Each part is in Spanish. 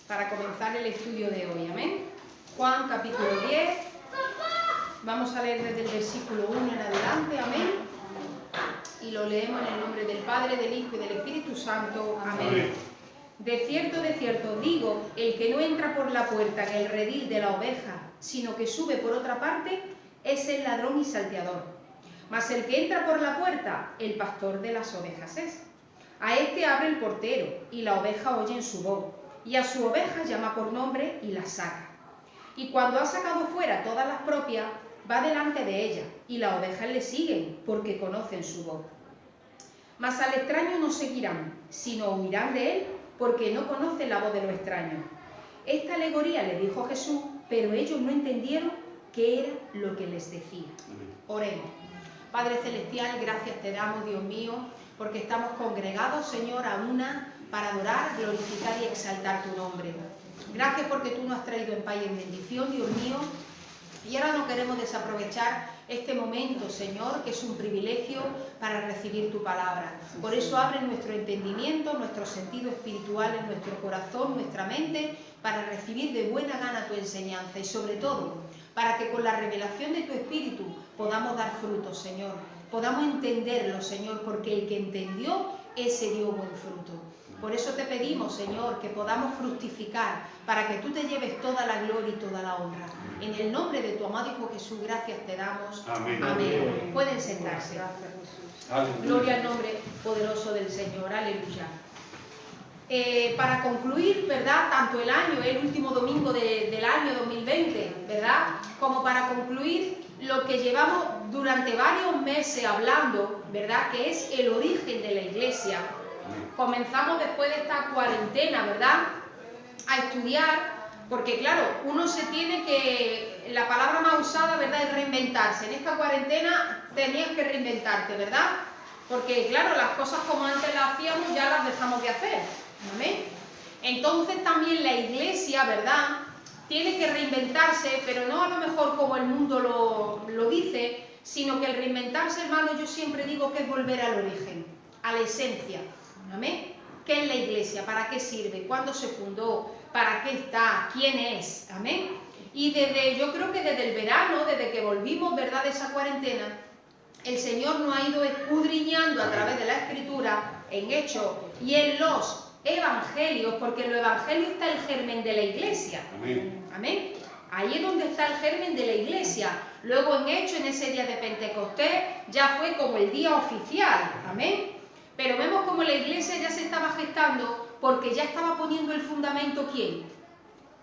para comenzar el estudio de hoy. Amén. Juan capítulo 10. Vamos a leer desde el versículo 1 en adelante. Amén. Y lo leemos en el nombre del Padre, del Hijo y del Espíritu Santo. Amén. De cierto digo, el que no entra por la puerta en el redil de la oveja, sino que sube por otra parte, es el ladrón y salteador. Mas el que entra por la puerta, el pastor de las ovejas es. A este abre el portero, y la oveja oye en su voz, y a su oveja llama por nombre y la saca. Y cuando ha sacado fuera todas las propias, va delante de ella, y las ovejas le siguen, porque conocen su voz. Mas al extraño no seguirán, sino huirán de él, porque no conocen la voz de los extraños. Esta alegoría le dijo Jesús, pero ellos no entendieron qué era lo que les decía. Oremos. Padre Celestial, gracias te damos, Dios mío, porque estamos congregados, Señor, a una para adorar, glorificar y exaltar tu nombre. Gracias porque tú nos has traído en paz y en bendición, Dios mío, y ahora no queremos desaprovechar este momento, Señor, que es un privilegio para recibir tu palabra. Por eso abre nuestro entendimiento, nuestro sentido espiritual en nuestro corazón, nuestra mente, para recibir de buena gana tu enseñanza y sobre todo, para que con la revelación de tu Espíritu podamos dar frutos, Señor. Podamos entenderlo, Señor, porque el que entendió, ese dio buen fruto. Por eso te pedimos, Señor, que podamos fructificar, para que tú te lleves toda la gloria y toda la honra. En el nombre de tu amado Hijo Jesús, gracias te damos. Amén. Amén. Pueden sentarse. Gloria al nombre poderoso del Señor. Aleluya. Para concluir, ¿verdad? Tanto el año, el último domingo del año 2020, ¿verdad? Como para concluir lo que llevamos durante varios meses hablando, ¿verdad? Que es el origen de la Iglesia. Comenzamos después de esta cuarentena, ¿verdad? A estudiar, porque claro, uno se tiene que, la palabra más usada, ¿verdad?, es reinventarse. En esta cuarentena tenías que reinventarte, ¿verdad? Porque claro, las cosas como antes las hacíamos ya las dejamos de hacer. ¿Amén? Entonces también la Iglesia, ¿verdad?, tiene que reinventarse, pero no a lo mejor como el mundo lo dice, sino que el reinventarse, hermano, yo siempre digo que es volver al origen, a la esencia. ¿Amén? ¿Qué es la Iglesia? ¿Para qué sirve? ¿Cuándo se fundó? ¿Para qué está? ¿Quién es? ¿Amén? Y yo creo que desde el verano, desde que volvimos, ¿verdad?, de esa cuarentena, el Señor nos ha ido escudriñando a través de la Escritura, en Hechos y en los Evangelios, porque en los Evangelios está el germen de la Iglesia. Amén. Amén. Ahí es donde está el germen de la Iglesia. Luego en Hechos, en ese día de Pentecostés, ya fue como el día oficial. Amén. Pero vemos como la Iglesia ya se estaba gestando porque ya estaba poniendo el fundamento, ¿quién?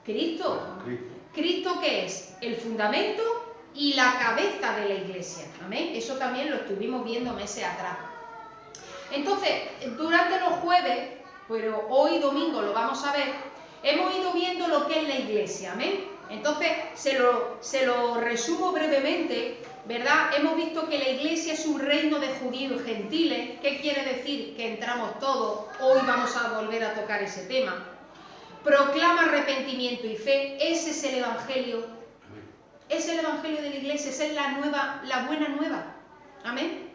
Cristo. ¿Cristo qué es? El fundamento y la cabeza de la Iglesia. Amén. Eso también lo estuvimos viendo meses atrás. Entonces, durante los jueves, pero hoy domingo lo vamos a ver, hemos ido viendo lo que es la Iglesia. Amén. Entonces, se lo resumo brevemente, ¿verdad? Hemos visto que la Iglesia es un reino de judíos y gentiles. ¿Qué quiere decir? Que entramos todos. Hoy vamos a volver a tocar ese tema. Proclama arrepentimiento y fe. Ese es el Evangelio. Es el Evangelio de la Iglesia. Esa es la buena nueva. Amén.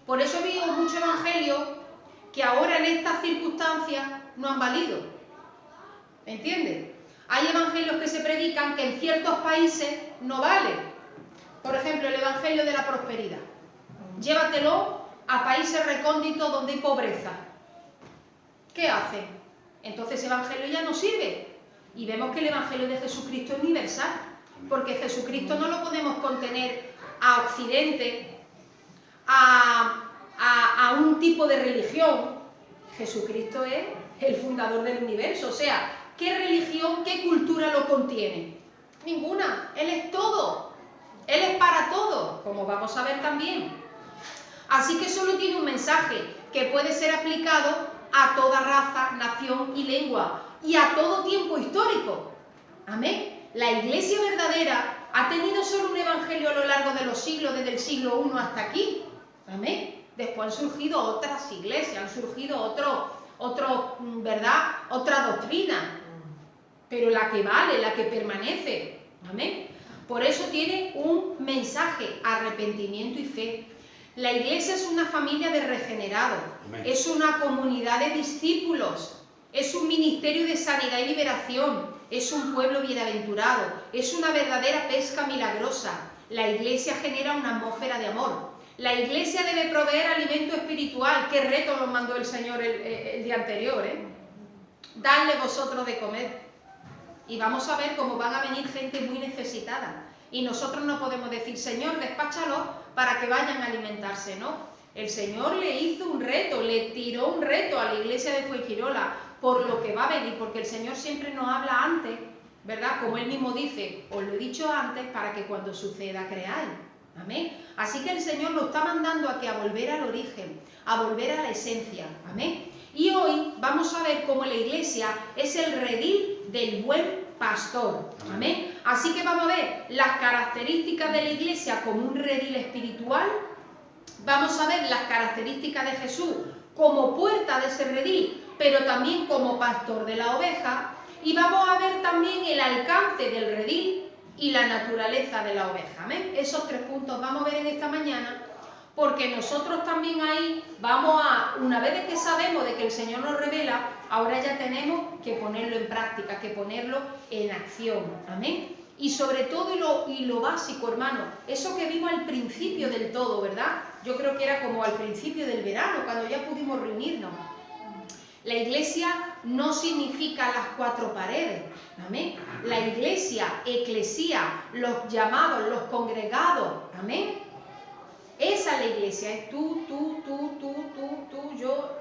Por eso he visto muchos evangelios que ahora en estas circunstancias no han valido. ¿Entiendes? Hay evangelios que se predican que en ciertos países no valen. Por ejemplo, el evangelio de la prosperidad. Llévatelo a países recónditos donde hay pobreza. ¿Qué hacen? Entonces ese evangelio ya no sirve. Y vemos que el evangelio de Jesucristo es universal. Porque Jesucristo no lo podemos contener a Occidente, a un tipo de religión. Jesucristo es el fundador del universo. O sea, ¿qué religión, qué cultura lo contiene? Ninguna. Él es todo. Él es para todo, como vamos a ver también. Así que solo tiene un mensaje que puede ser aplicado a toda raza, nación y lengua y a todo tiempo histórico. Amén. La Iglesia verdadera ha tenido solo un evangelio a lo largo de los siglos, desde el siglo I hasta aquí. Amén. Después han surgido otras iglesias, han surgido ¿verdad?, otra doctrina. Pero la que vale, la que permanece. Amén. Por eso tiene un mensaje, arrepentimiento y fe. La Iglesia es una familia de regenerados, es una comunidad de discípulos, es un ministerio de sanidad y liberación, es un pueblo bienaventurado, es una verdadera pesca milagrosa. La Iglesia genera una atmósfera de amor. La Iglesia debe proveer alimento espiritual. Qué reto nos mandó el Señor el día anterior, ¿eh? Dadle vosotros de comer. Y vamos a ver cómo van a venir gente muy necesitada. Y nosotros no podemos decir, Señor, despáchalos para que vayan a alimentarse, ¿no? El Señor le hizo un reto, le tiró un reto a la iglesia de Fuengirola por lo que va a venir, porque el Señor siempre nos habla antes, ¿verdad? Como Él mismo dice, os lo he dicho antes para que cuando suceda creáis. Amén. Así que el Señor nos está mandando a volver al origen, a volver a la esencia. Amén. Y hoy vamos a ver cómo la iglesia es el redil del buen pastor. Amén. Así que vamos a ver las características de la iglesia como un redil espiritual. Vamos a ver las características de Jesús como puerta de ese redil, pero también como pastor de la oveja. Y vamos a ver también el alcance del redil y la naturaleza de la oveja. ¿Amén? Esos 3 puntos vamos a ver en esta mañana, porque nosotros también ahí vamos a, una vez de que sabemos de que el Señor nos revela, ahora ya tenemos que ponerlo en práctica, que ponerlo en acción. Amén. Y sobre todo, y lo básico, hermano, eso que vimos al principio del todo, ¿verdad? Yo creo que era como al principio del verano, cuando ya pudimos reunirnos. La iglesia no significa las 4 paredes. Amén. La iglesia, eclesía, los llamados, los congregados. Amén. Esa es la iglesia, es tú, yo,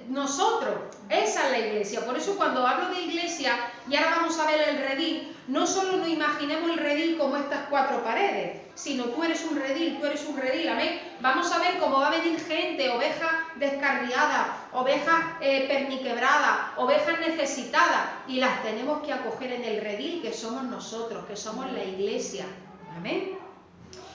nosotros. Esa es la iglesia. Por eso cuando hablo de iglesia, y ahora vamos a ver el redil, no solo nos imaginemos el redil como estas 4 paredes, sino tú eres un redil, amén. Vamos a ver cómo va a venir gente, ovejas descarriadas, ovejas perniquebradas, ovejas necesitadas, y las tenemos que acoger en el redil que somos nosotros, que somos la iglesia. Amén.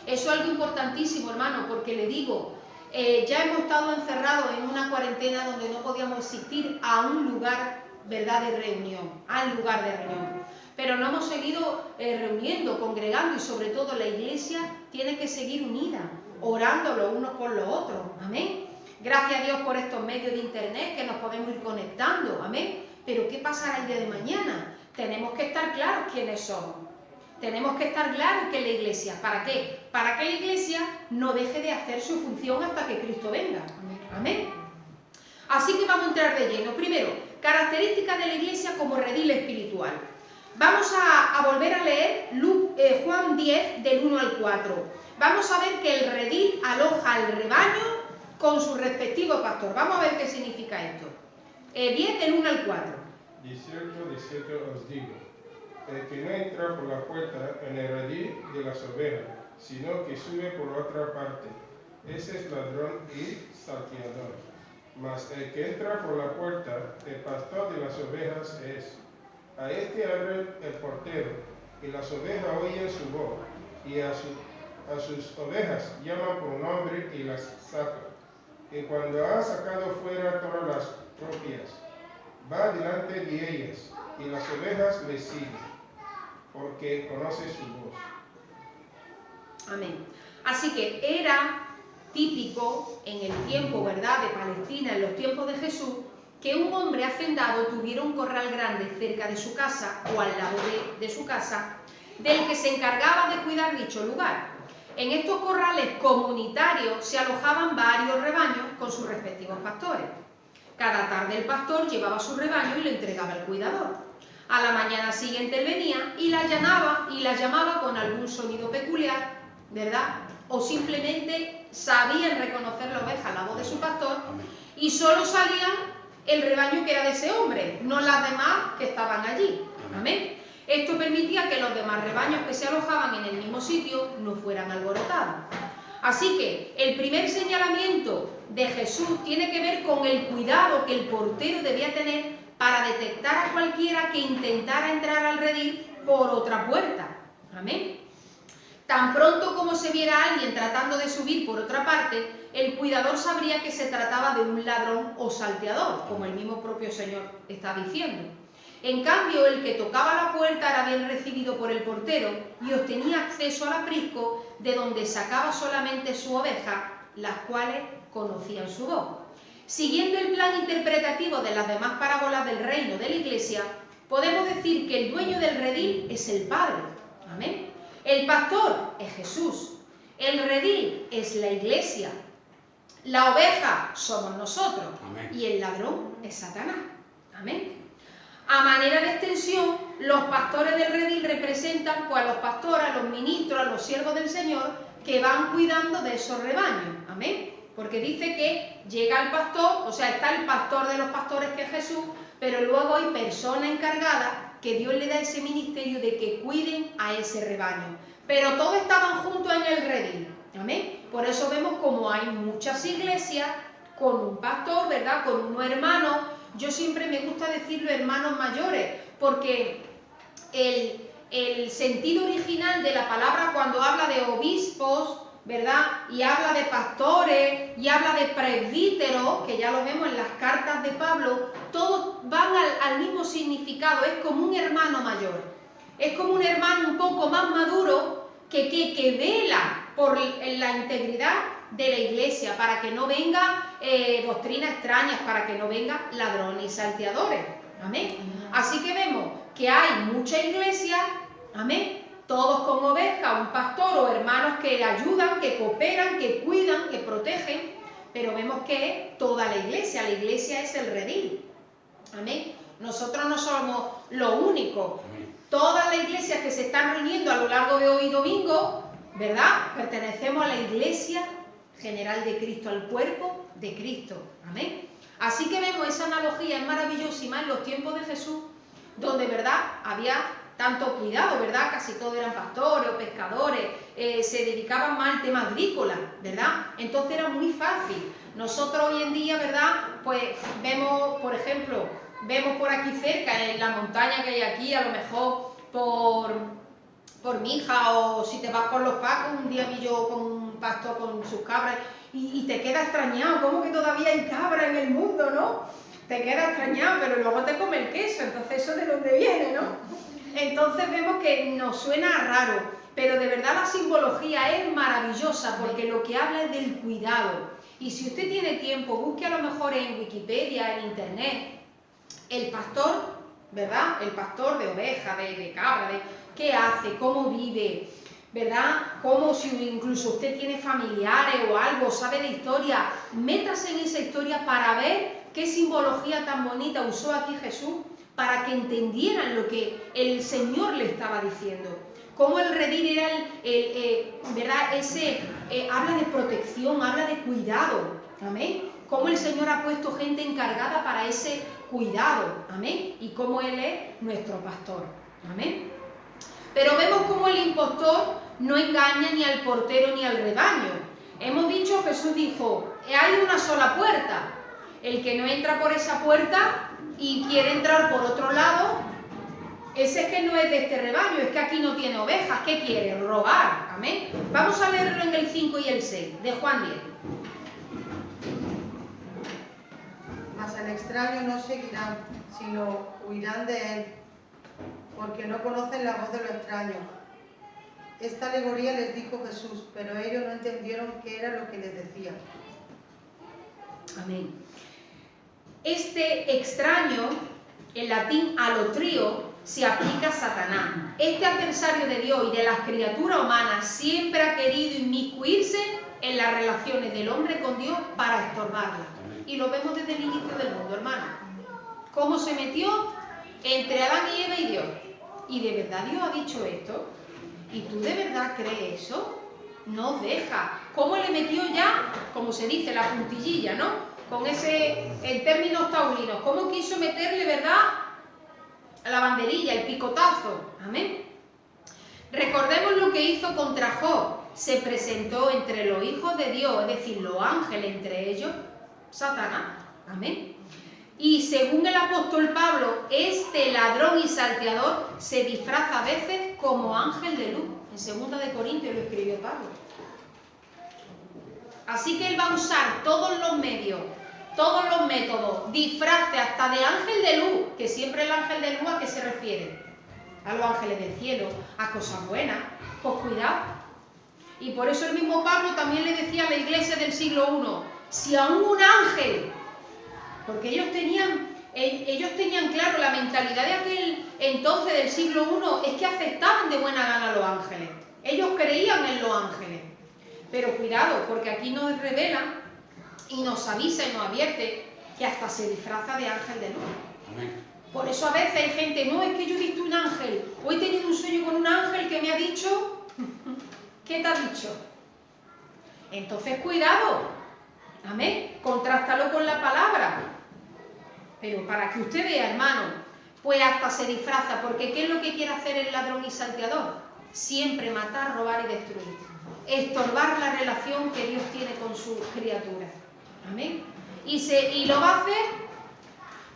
Eso es algo importantísimo, hermano, porque le digo, ya hemos estado encerrados en una cuarentena donde no podíamos asistir a un lugar, ¿verdad?, de reunión, al lugar de reunión. Pero nos hemos seguido reuniendo, congregando, y sobre todo la iglesia tiene que seguir unida, orando los unos por los otros. Amén. Gracias a Dios por estos medios de internet que nos podemos ir conectando. Amén. Pero ¿qué pasará el día de mañana? Tenemos que estar claros quiénes somos. Tenemos que estar claros que la iglesia, ¿para qué? Para que la iglesia no deje de hacer su función hasta que Cristo venga. Amén. Así que vamos a entrar de lleno. Primero, características de la iglesia como redil espiritual. Vamos a volver a leer Juan 10, del 1 al 4. Vamos a ver que el redil aloja al rebaño con su respectivo pastor. Vamos a ver qué significa esto. 10, del 1 al 4. De cierto os digo, el que no entra por la puerta en el redil de las ovejas, sino que sube por otra parte, ese es ladrón y salteador. Mas el que entra por la puerta, el pastor de las ovejas es. A este abre el portero, y las ovejas oyen su voz, y a sus ovejas llama por nombre y las saca. Y cuando ha sacado fuera todas las propias, va delante de ellas, y las ovejas le siguen, porque conoce su voz. Amén. Así que era típico en el tiempo, ¿verdad?, de Palestina, en los tiempos de Jesús, que un hombre hacendado tuviera un corral grande cerca de su casa o al lado de su casa, del que se encargaba de cuidar dicho lugar. En estos corrales comunitarios se alojaban varios rebaños con sus respectivos pastores. Cada tarde el pastor llevaba su rebaño y lo entregaba al cuidador. A la mañana siguiente él venía y la llamaba con algún sonido peculiar, ¿verdad? O simplemente sabían reconocer la oveja, la voz de su pastor, y solo salían el rebaño que era de ese hombre, no las demás que estaban allí. Amén. Esto permitía que los demás rebaños que se alojaban en el mismo sitio no fueran alborotados. Así que el primer señalamiento de Jesús tiene que ver con el cuidado que el portero debía tener para detectar a cualquiera que intentara entrar al redil por otra puerta. Amén. Tan pronto como se viera a alguien tratando de subir por otra parte, el cuidador sabría que se trataba de un ladrón o salteador, como el mismo propio Señor está diciendo. En cambio, el que tocaba la puerta era bien recibido por el portero y obtenía acceso al aprisco, de donde sacaba solamente su oveja, las cuales conocían su voz. Siguiendo el plan interpretativo de las demás parábolas del reino de la Iglesia, podemos decir que el dueño del redil es el Padre. Amén. El pastor es Jesús. El redil es la Iglesia. La oveja somos nosotros. Amén. Y el ladrón es Satanás. Amén. A manera de extensión, los pastores del redil representan pues, a los pastores, a los ministros, a los siervos del Señor que van cuidando de esos rebaños. Amén. Porque dice que llega el pastor, o sea, está el pastor de los pastores que es Jesús, pero luego hay personas encargadas que Dios le da ese ministerio de que cuiden a ese rebaño. Pero todos estaban juntos en el redil. Amén. Por eso vemos como hay muchas iglesias con un pastor, ¿verdad? Con unos hermanos. Yo siempre me gusta decirlo hermanos mayores, porque el sentido original de la palabra cuando habla de obispos, ¿verdad? Y habla de pastores, y habla de presbíteros, que ya lo vemos en las cartas de Pablo, todos van al mismo significado, es como un hermano mayor, es como un hermano un poco más maduro que vela por la integridad de la iglesia, para que no venga doctrinas extrañas, para que no vengan ladrones y salteadores. Amén. Así que vemos que hay muchas iglesias, amén, todos con ovejas, un pastor o hermanos que ayudan, que cooperan, que cuidan, que protegen, pero vemos que es toda la iglesia es el redil. Amén. Nosotros no somos lo único. Todas las iglesias que se están reuniendo a lo largo de hoy domingo, ¿verdad? Pertenecemos a la iglesia general de Cristo, al cuerpo de Cristo. Amén. Así que vemos esa analogía, es maravillosa, y más en los tiempos de Jesús, donde, ¿verdad?, había tanto cuidado, ¿verdad? Casi todos eran pastores o pescadores, se dedicaban más al tema agrícola, ¿verdad? Entonces era muy fácil. Nosotros hoy en día, ¿verdad?, pues vemos, por ejemplo, vemos por aquí cerca, en la montaña que hay aquí, a lo mejor por Mija, o si te vas por los Pacos, un día vi yo con un pastor con sus cabras, y te queda extrañado, ¿cómo que todavía hay cabras en el mundo, no? Te queda extrañado, pero luego te come el queso, entonces ¿eso de dónde viene, no? Entonces vemos que nos suena raro, pero de verdad la simbología es maravillosa, porque lo que habla es del cuidado. Y si usted tiene tiempo, busque a lo mejor en Wikipedia, en internet, el pastor, ¿verdad? El pastor de oveja, de cabra, qué hace, cómo vive, ¿verdad? Cómo, si incluso usted tiene familiares o algo, sabe de historia, métase en esa historia para ver qué simbología tan bonita usó aquí Jesús, para que entendieran lo que el Señor le estaba diciendo. Cómo el redil era ¿verdad? Habla de protección, habla de cuidado. Amén. Cómo el Señor ha puesto gente encargada para ese cuidado. Amén. Y cómo Él es nuestro pastor. Amén. Pero vemos cómo el impostor no engaña ni al portero ni al rebaño. Hemos dicho, Jesús dijo, hay una sola puerta. El que no entra por esa puerta y quiere entrar por otro lado, ese es que no es de este rebaño, es que aquí no tiene ovejas. ¿Qué quiere? Robar. Amén. Vamos a leerlo en el 5 y el 6 de Juan 10. Mas al extraño no seguirán, sino huirán de él, porque no conocen la voz de lo extraño. Esta alegoría les dijo Jesús, pero ellos no entendieron qué era lo que les decía. Amén. Este extraño, en latín alotrío, se aplica a Satanás. Este adversario de Dios y de las criaturas humanas siempre ha querido inmiscuirse en las relaciones del hombre con Dios para estorbarla. Y lo vemos desde el inicio del mundo, hermano. Cómo se metió entre Adán y Eva y Dios. ¿Y de verdad Dios ha dicho esto? ¿Y tú de verdad crees eso? No os deja. ¿Cómo le metió ya, como se dice, la puntillilla, ¿no? Con ese, en términos taurinos, ¿cómo quiso meterle, verdad, la banderilla, el picotazo? Amén. Recordemos lo que hizo contra Job. Se presentó entre los hijos de Dios, es decir, los ángeles, entre ellos, Satanás. Amén. Y según el apóstol Pablo, este ladrón y salteador se disfraza a veces como ángel de luz. En 2 de Corintios lo escribió Pablo. Así que él va a usar todos los medios, todos los métodos, disfraces hasta de ángel de luz, que siempre el ángel de luz, ¿a qué se refiere? A los ángeles del cielo, a cosas buenas. Pues cuidado. Y por eso el mismo Pablo también le decía a la iglesia del siglo I, si aún un ángel porque ellos tenían claro la mentalidad de aquel entonces del siglo I, es que aceptaban de buena gana a los ángeles. Ellos creían en los ángeles. Pero cuidado, porque aquí nos revela y nos avisa y nos advierte que hasta se disfraza de ángel de luz. Amén. Por eso a veces hay gente, no, es que yo he visto un ángel, o he tenido un sueño con un ángel que me ha dicho, ¿qué te ha dicho? Entonces cuidado, amén, contrástalo con la palabra. Pero para que usted vea, hermano, pues hasta se disfraza, porque ¿qué es lo que quiere hacer el ladrón y salteador? Siempre matar, robar y destruir. Estorbar la relación que Dios tiene con sus criaturas. Amén. Y lo va a hacer.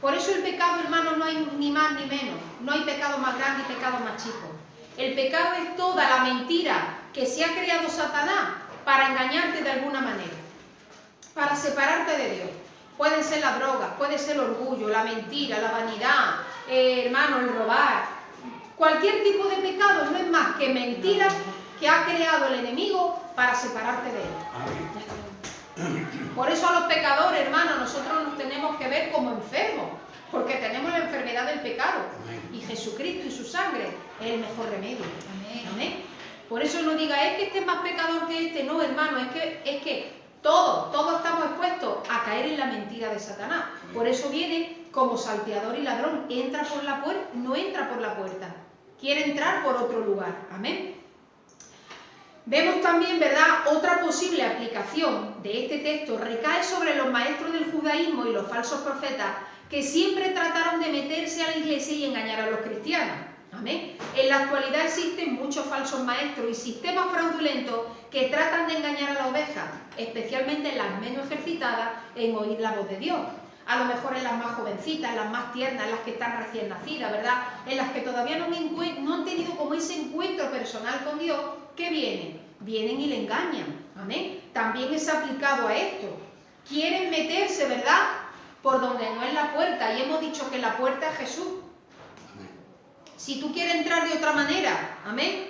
Por eso el pecado, hermano, no hay ni más ni menos. No hay pecado más grande y pecado más chico. El pecado es toda la mentira que se ha creado Satanás para engañarte de alguna manera, para separarte de Dios. Pueden ser las drogas, puede ser el orgullo, la mentira, la vanidad, hermano, el robar. Cualquier tipo de pecado no es más que mentira que ha creado el enemigo para separarte de él. Por eso a los pecadores, hermanos, nosotros nos tenemos que ver como enfermos, porque tenemos la enfermedad del pecado. Y Jesucristo y su sangre es el mejor remedio. Amén. Por eso no diga, es que este es más pecador que este. No, hermano, es que todos estamos expuestos a caer en la mentira de Satanás. Por eso viene como salteador y ladrón. Entra por la puerta, no entra por la puerta. Quiere entrar por otro lugar. Amén. Vemos también, ¿verdad?, otra posible aplicación de este texto recae sobre los maestros del judaísmo y los falsos profetas que siempre trataron de meterse a la iglesia y engañar a los cristianos. Amén. En la actualidad existen muchos falsos maestros y sistemas fraudulentos que tratan de engañar a la oveja, especialmente las menos ejercitadas en oír la voz de Dios. A lo mejor en las más jovencitas, en las más tiernas, en las que están recién nacidas, ¿verdad? En las que todavía no han tenido como ese encuentro personal con Dios. ¿Qué vienen? Vienen y le engañan. Amén. También es aplicado a esto. Quieren meterse, ¿verdad?, por donde no es la puerta. Y hemos dicho que la puerta es Jesús. Amén. Si tú quieres entrar de otra manera, amén,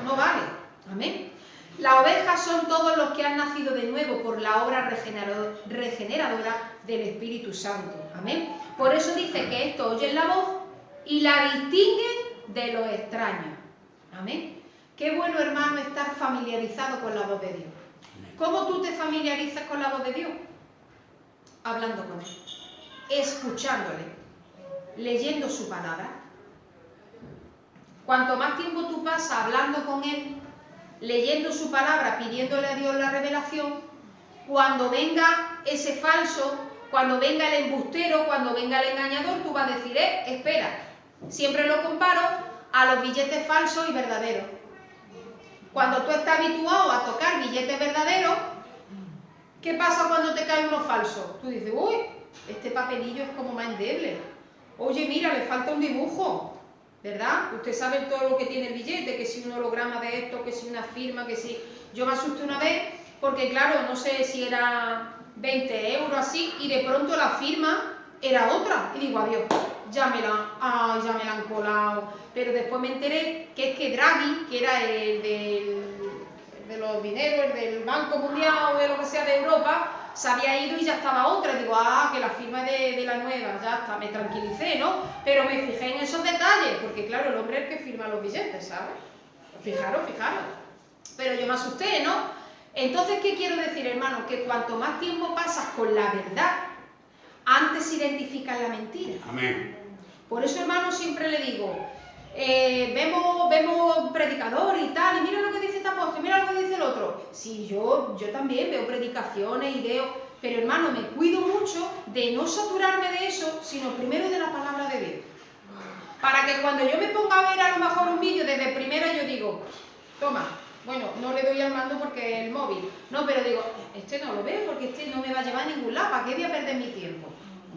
no vale. Amén. Las ovejas son todos los que han nacido de nuevo por la obra regeneradora del Espíritu Santo. Amén. Por eso dice que estos oyen la voz y la distinguen de los extraños. Amén. Qué bueno, hermano, estar familiarizado con la voz de Dios. ¿Cómo tú te familiarizas con la voz de Dios? Hablando con Él, escuchándole, leyendo su palabra. Cuanto más tiempo tú pasas hablando con Él, leyendo su palabra, pidiéndole a Dios la revelación, cuando venga ese falso, cuando venga el embustero, cuando venga el engañador, tú vas a decir, espera. Siempre lo comparo a los billetes falsos y verdaderos. Cuando tú estás habituado a tocar billetes verdaderos, ¿qué pasa cuando te cae uno falso? Tú dices, uy, este papelillo es como más endeble. Oye, mira, le falta un dibujo, ¿verdad? Usted sabe todo lo que tiene el billete, que si un holograma de esto, que si una firma, que si... Yo me asusté una vez porque, claro, no sé si era 20 euros así, y de pronto la firma era otra. Y digo, adiós, ya me la han colado. Pero después me enteré que es que Draghi, que era el de los dineros, el del Banco Mundial o de lo que sea de Europa, se había ido y ya estaba otra. Y digo, que la firma es de la nueva, ya está, me tranquilicé, ¿no? Pero me fijé en esos detalles, porque claro, el hombre es el que firma los billetes, ¿sabes? Fijaros. Pero yo me asusté, ¿no? Entonces, ¿qué quiero decir, hermano? Que cuanto más tiempo pasas con la verdad, antes identificas la mentira. Amén. Por eso, hermano, siempre le digo, vemos predicadores y tal, y mira lo que dice esta apóstol, mira lo que dice el otro. Sí, yo también veo predicaciones y veo, pero hermano, me cuido mucho de no saturarme de eso, sino primero de la palabra de Dios. Para que cuando yo me ponga a ver a lo mejor un vídeo desde primera, yo digo, toma, bueno, no le doy al mando porque es el móvil, no, pero digo, este no lo veo porque este no me va a llevar a ningún lado, ¿para qué voy a perder mi tiempo?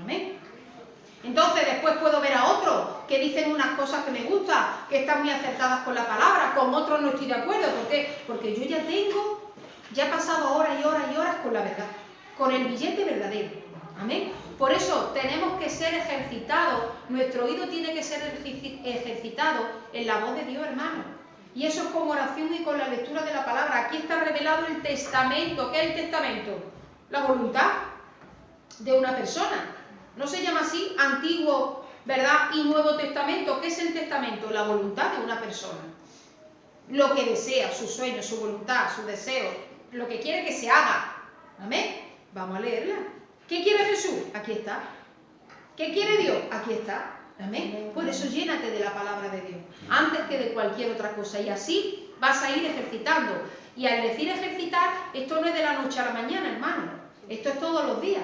¿Amén? Entonces después puedo ver a otros que dicen unas cosas que me gustan, que están muy acertadas con la palabra, con otros no estoy de acuerdo. ¿Por qué? Porque yo ya he pasado horas y horas y horas con la verdad, con el billete verdadero. Amén. Por eso tenemos que ser ejercitados, nuestro oído tiene que ser ejercitado en la voz de Dios, hermano. Y eso es con oración y con la lectura de la palabra. Aquí está revelado el testamento. ¿Qué es el testamento? La voluntad. de una persona. No se llama así Antiguo, ¿verdad? Y Nuevo Testamento. ¿Qué es el testamento? La voluntad de una persona. Lo que desea, sus sueños, su voluntad, sus deseos, lo que quiere que se haga. Amén. Vamos a leerla. ¿Qué quiere Jesús? Aquí está. ¿Qué quiere Dios? Aquí está. Amén. Por eso llénate de la palabra de Dios, antes que de cualquier otra cosa. Y así vas a ir ejercitando. Y al decir ejercitar, esto no es de la noche a la mañana, hermano. Esto es todos los días.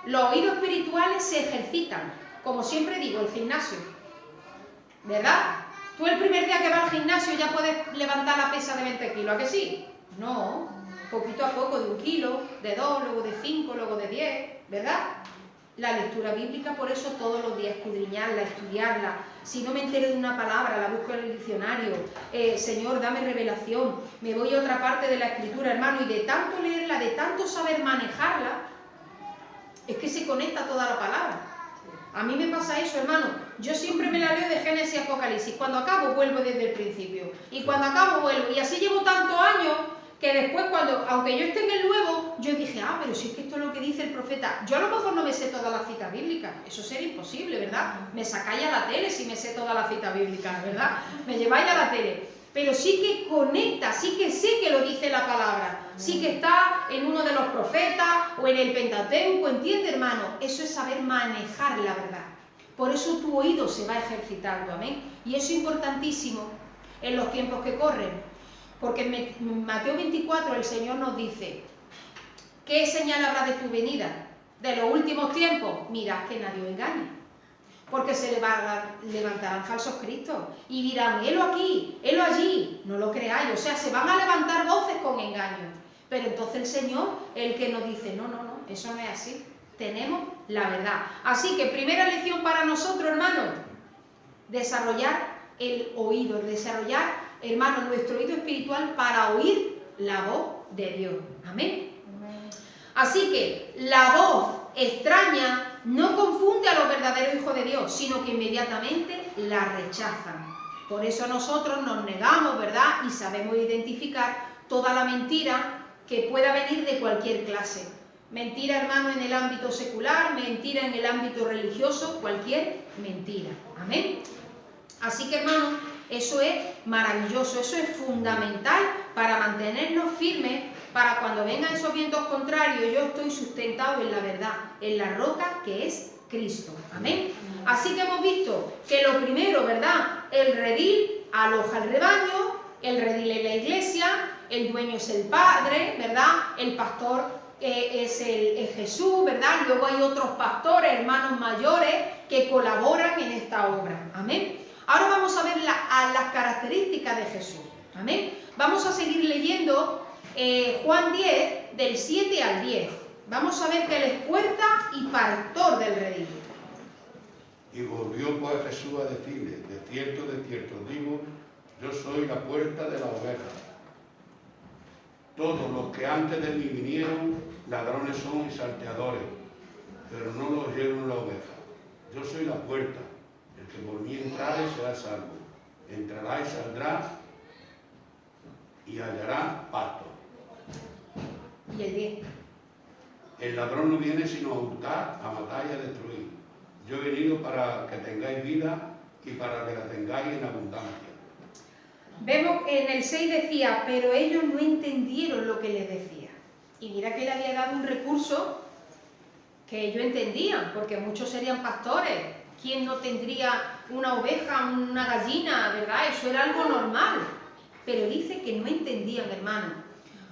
Los oídos espirituales se ejercitan. Como siempre digo, el gimnasio. ¿Verdad? Tú el primer día que vas al gimnasio ya puedes levantar la pesa de 20 kilos, ¿a que sí? No. Poquito a poco, de 1 kilo, de 2, luego de 5, luego de 10, ¿verdad? La lectura bíblica, por eso todos los días escudriñarla, estudiarla. Si no me entero de una palabra, la busco en el diccionario. Señor, dame revelación. Me voy a otra parte de la escritura, hermano, y de tanto leerla, de tanto saber manejarla, es que se conecta toda la palabra. A mí me pasa eso, hermano. Yo siempre me la leo de Génesis y Apocalipsis. Cuando acabo, vuelvo desde el principio. Y cuando acabo, vuelvo. Y así llevo tantos años que después, aunque yo esté en el nuevo, yo dije, pero si es que esto es lo que dice el profeta. Yo a lo mejor no me sé todas las citas bíblicas. Eso sería imposible, ¿verdad? Me sacáis a la tele si me sé todas las citas bíblicas, ¿verdad? Me lleváis a la tele. Pero sí que conecta, sí que sé que lo dice la palabra. Sí que está en uno de los profetas o en el Pentateuco, ¿entiende, hermano? Eso es saber manejar la verdad. Por eso tu oído se va ejercitando, amén. Y eso es importantísimo en los tiempos que corren. Porque en Mateo 24 el Señor nos dice, ¿qué señal habrá de tu venida? De los últimos tiempos, mirad que nadie os engañe. Porque se levantarán falsos cristos y dirán, helo aquí, helo allí. No lo creáis, o sea, se van a levantar voces con engaño. Pero entonces el Señor, el que nos dice, no, eso no es así. Tenemos la verdad. Así que primera lección para nosotros, hermanos, desarrollar el oído, desarrollar, hermanos, nuestro oído espiritual para oír la voz de Dios. Amén. Así que la voz extraña no confunde a los verdaderos hijos de Dios, sino que inmediatamente la rechazan. Por eso nosotros nos negamos, ¿verdad? Y sabemos identificar toda la mentira que pueda venir de cualquier clase. Mentira, hermano, en el ámbito secular, mentira en el ámbito religioso, cualquier mentira. Amén. Así que, hermano, eso es maravilloso, eso es fundamental para mantenernos firmes, para cuando vengan esos vientos contrarios, yo estoy sustentado en la verdad, en la roca que es Cristo. Amén. Así que hemos visto que lo primero, ¿verdad? El redil aloja el rebaño, el redil es la iglesia, el dueño es el Padre, ¿verdad? El pastor es Jesús, ¿verdad? Luego hay otros pastores, hermanos mayores, que colaboran en esta obra. Amén. Ahora vamos a ver las características de Jesús. Amén. Vamos a seguir leyendo Juan 10, del 7 al 10. Vamos a ver que Él es puerta y pastor del redil. Y volvió pues Jesús a decirle, de cierto os digo, yo soy la puerta de la oveja. Todos los que antes de mí vinieron, ladrones son y salteadores, pero no los oyeron la oveja. Yo soy la puerta, el que por mí entrare será salvo. Entrará y saldrá y hallará pasto. Y el 10. El ladrón no viene sino a hurtar, a matar y a destruir. Yo he venido para que tengáis vida y para que la tengáis en abundancia. Vemos en el 6 decía, pero ellos no entendieron lo que les decía. Y mira que le había dado un recurso que ellos entendían, porque muchos serían pastores. ¿Quién no tendría una oveja, una gallina, verdad? Eso era algo normal. Pero dice que no entendían, hermano.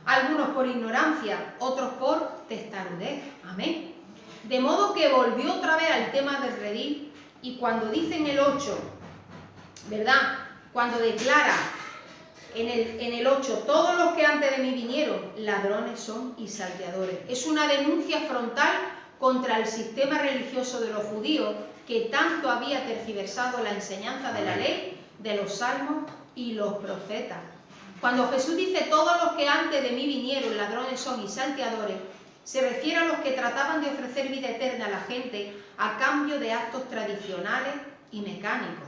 Algunos por ignorancia, otros por testarudez. Amén. De modo que volvió otra vez al tema del redil, y cuando dice en el 8, ¿verdad? Cuando declara en el 8, todos los que antes de mí vinieron, ladrones son y salteadores. Es una denuncia frontal contra el sistema religioso de los judíos que tanto había tergiversado la enseñanza de la ley, de los salmos y los profetas. Cuando Jesús dice todos los que antes de mí vinieron, ladrones son y salteadores, se refiere a los que trataban de ofrecer vida eterna a la gente a cambio de actos tradicionales y mecánicos.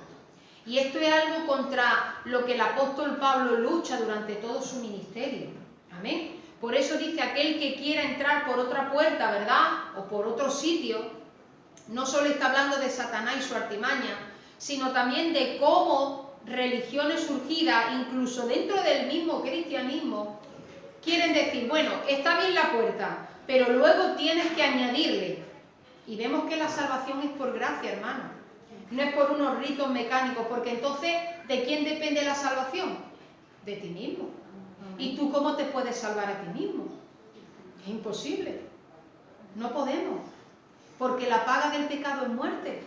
Y esto es algo contra lo que el apóstol Pablo lucha durante todo su ministerio. Amén. Por eso dice aquel que quiera entrar por otra puerta, ¿verdad? O por otro sitio, no solo está hablando de Satanás y su artimaña, sino también de cómo religiones surgidas, incluso dentro del mismo cristianismo, quieren decir, bueno, está bien la puerta, pero luego tienes que añadirle. Y vemos que la salvación es por gracia, hermano. No es por unos ritos mecánicos, porque entonces, ¿de quién depende la salvación? De ti mismo. ¿Y tú cómo te puedes salvar a ti mismo? Es imposible. No podemos. Porque la paga del pecado es muerte.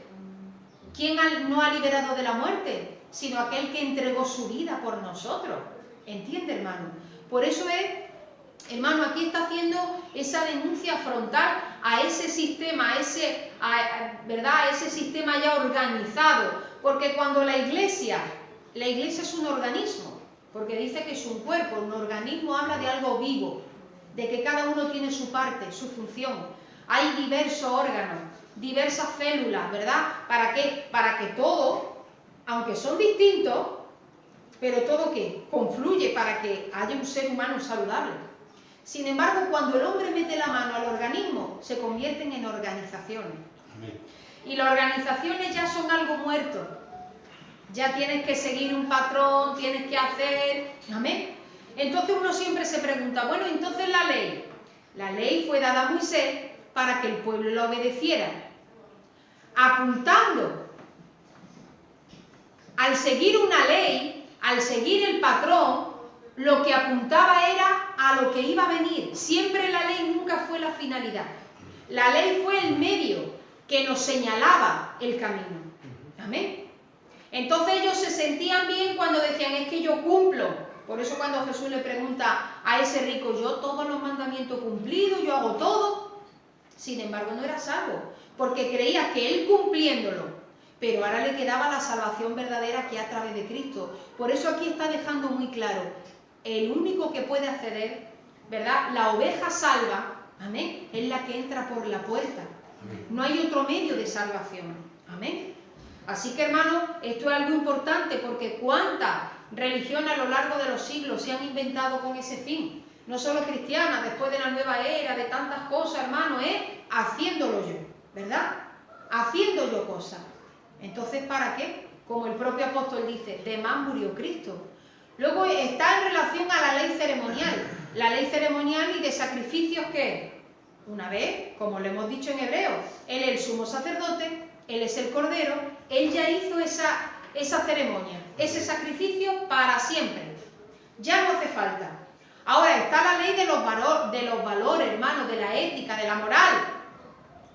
¿Quién no ha liberado de la muerte? Sino aquel que entregó su vida por nosotros. ¿Entiende, hermano? Por eso es, hermano, aquí está haciendo esa denuncia frontal a ese sistema, ¿verdad? A ese sistema ya organizado. Porque cuando la iglesia es un organismo, porque dice que es un cuerpo, un organismo habla de algo vivo, de que cada uno tiene su parte, su función. Hay diversos órganos, diversas células, ¿verdad? ¿Para qué? Para que todo, aunque son distintos, pero todo ¿qué? Confluye para que haya un ser humano saludable. Sin embargo, cuando el hombre mete la mano al organismo, se convierten en organizaciones. Amén. Y las organizaciones ya son algo muerto. Ya tienes que seguir un patrón, tienes que hacer... ¿Amén? Entonces uno siempre se pregunta, bueno, entonces la ley fue dada a Moisés para que el pueblo la obedeciera, apuntando al seguir una ley, al seguir el patrón, lo que apuntaba era a lo que iba a venir. Siempre la ley nunca fue la finalidad. La ley fue el medio que nos señalaba el camino. Amén. Entonces ellos se sentían bien cuando decían, es que yo cumplo. Por eso cuando Jesús le pregunta a ese rico, yo todos los mandamientos cumplidos, yo hago todo. Sin embargo, no era salvo, porque creía que él cumpliéndolo, pero ahora le quedaba la salvación verdadera que es a través de Cristo. Por eso aquí está dejando muy claro, el único que puede acceder, ¿verdad? La oveja salva, amén, es la que entra por la puerta. No hay otro medio de salvación, amén. Así que, hermanos, esto es algo importante, porque cuántas religiones a lo largo de los siglos se han inventado con ese fin. No solo cristianas, después de la nueva era, de tantas cosas, hermano, haciéndolo yo, ¿verdad? Haciendo yo cosas. Entonces, ¿para qué? Como el propio apóstol dice, de más murió Cristo. Luego está en relación a la ley ceremonial. La ley ceremonial y de sacrificios que, una vez, como lo hemos dicho en Hebreos, Él es el sumo sacerdote, Él es el Cordero, Él ya hizo esa ceremonia, ese sacrificio para siempre. Ya no hace falta. Ahora está la ley de los valores, hermanos, de la ética, de la moral.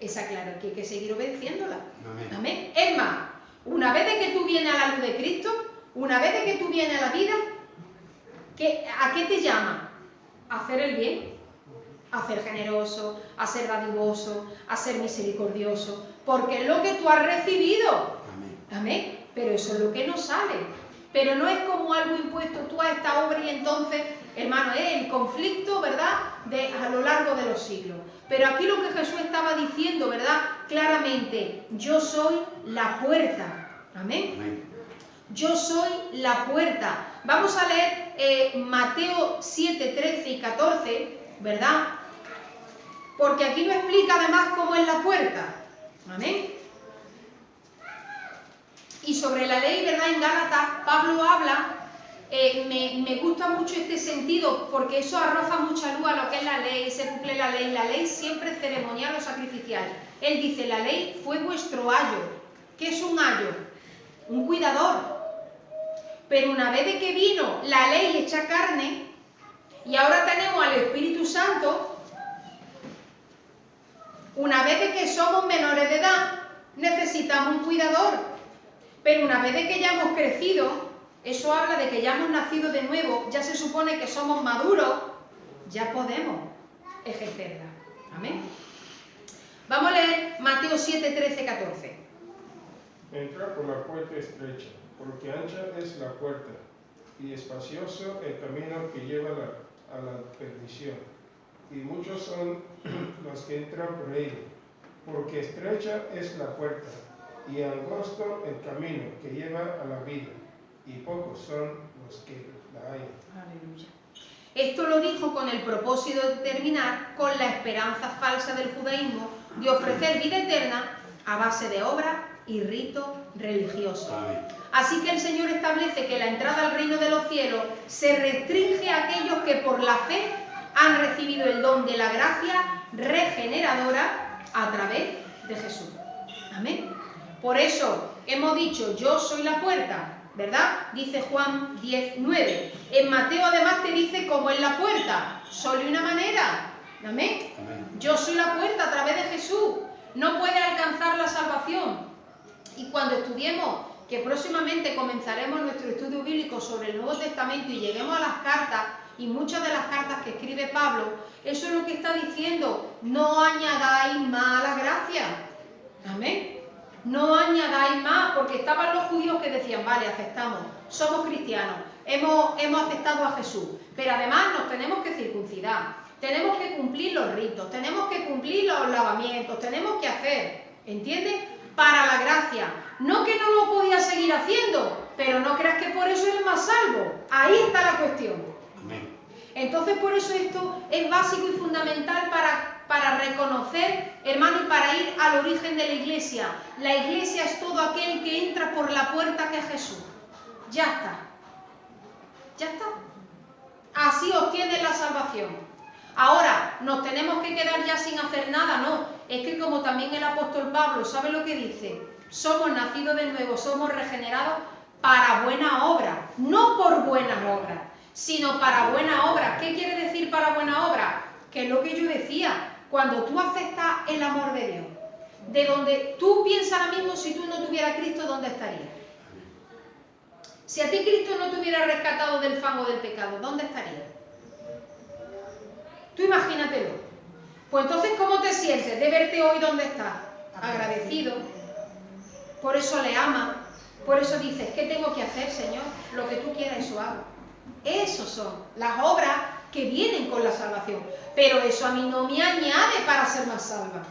Esa, claro, que hay que seguir obedeciéndola. Amén. Amén. Es más, una vez de que tú vienes a la luz de Cristo, una vez de que tú vienes a la vida, ¿a qué te llama? A hacer el bien, a ser generoso, a ser dadivoso, a ser misericordioso, porque es lo que tú has recibido. Amén. Amén. Pero eso es lo que nos sale. Pero no es como algo impuesto tú a esta obra y entonces, hermano, es el conflicto, ¿verdad?, a lo largo de los siglos. Pero aquí lo que Jesús estaba diciendo, ¿verdad?, claramente, yo soy la puerta. Amén. Amén. Yo soy la puerta. Vamos a leer Mateo 7, 13 y 14, ¿verdad? Porque aquí nos explica además cómo es la puerta. Amén. Y sobre la ley, ¿verdad? En Gálatas, Pablo habla, me gusta mucho este sentido, porque eso arroja mucha luz a lo que es la ley, se cumple la ley siempre es ceremonial o sacrificial. Él dice, la ley fue vuestro ayo. ¿Qué es un ayo? Un cuidador. Pero una vez de que vino la ley hecha carne, y ahora tenemos al Espíritu Santo, una vez de que somos menores de edad, necesitamos un cuidador. Pero una vez de que ya hemos crecido, eso habla de que ya hemos nacido de nuevo, ya se supone que somos maduros, ya podemos ejercerla. Amén. Vamos a leer Mateo 7, 13, 14. Entra por la puerta estrecha, porque ancha es la puerta, y espacioso el camino que lleva a la perdición, y muchos son los que entran por ella, porque estrecha es la puerta, y angosto el camino que lleva a la vida, y pocos son los que la hallan. Aleluya. Esto lo dijo con el propósito de terminar con la esperanza falsa del judaísmo de ofrecer vida eterna a base de obras y ritos religiosos. Así que el Señor establece que la entrada al reino de los cielos se restringe a aquellos que por la fe han recibido el don de la gracia regeneradora a través de Jesús. Amén. Por eso hemos dicho, yo soy la puerta, ¿verdad? Dice Juan 10:9. En Mateo además te dice cómo es la puerta, solo hay una manera. Amén. Yo soy la puerta a través de Jesús. No puede alcanzar la salvación. Y cuando estudiemos, que próximamente comenzaremos nuestro estudio bíblico sobre el Nuevo Testamento y lleguemos a las cartas, y muchas de las cartas que escribe Pablo, eso es lo que está diciendo, no añadáis más a la gracia. Amén. No añadáis más, porque estaban los judíos que decían, vale, aceptamos, somos cristianos, hemos aceptado a Jesús, pero además nos tenemos que circuncidar, tenemos que cumplir los ritos, tenemos que cumplir los lavamientos, tenemos que hacer, ¿entiendes? Para la gracia. No que no lo podía seguir haciendo, pero no creas que por eso eres más salvo. Ahí está la cuestión. Amén. Entonces, por eso esto es básico y fundamental para reconocer, hermano, y para ir al origen de la iglesia. La iglesia es todo aquel que entra por la puerta que es Jesús. Ya está. Ya está. Así obtiene la salvación. Ahora, ¿nos tenemos que quedar ya sin hacer nada? No. Es que como también el apóstol Pablo, ¿sabe lo que dice? Somos nacidos de nuevo, somos regenerados para buena obra. No por buenas obras, sino para buena obra. ¿Qué quiere decir para buena obra? Que es lo que yo decía, cuando tú aceptas el amor de Dios, de donde tú piensas ahora mismo, si tú no tuvieras a Cristo, ¿dónde estarías? Si a ti Cristo no te hubiera rescatado del fango del pecado, ¿dónde estarías? Tú imagínatelo. Pues entonces, ¿cómo te sientes de verte hoy donde estás? Agradecido. Por eso le amas. Por eso dices, ¿qué tengo que hacer, Señor? Lo que tú quieras, eso hago. Esas son las obras que vienen con la salvación. Pero eso a mí no me añade para ser más salva.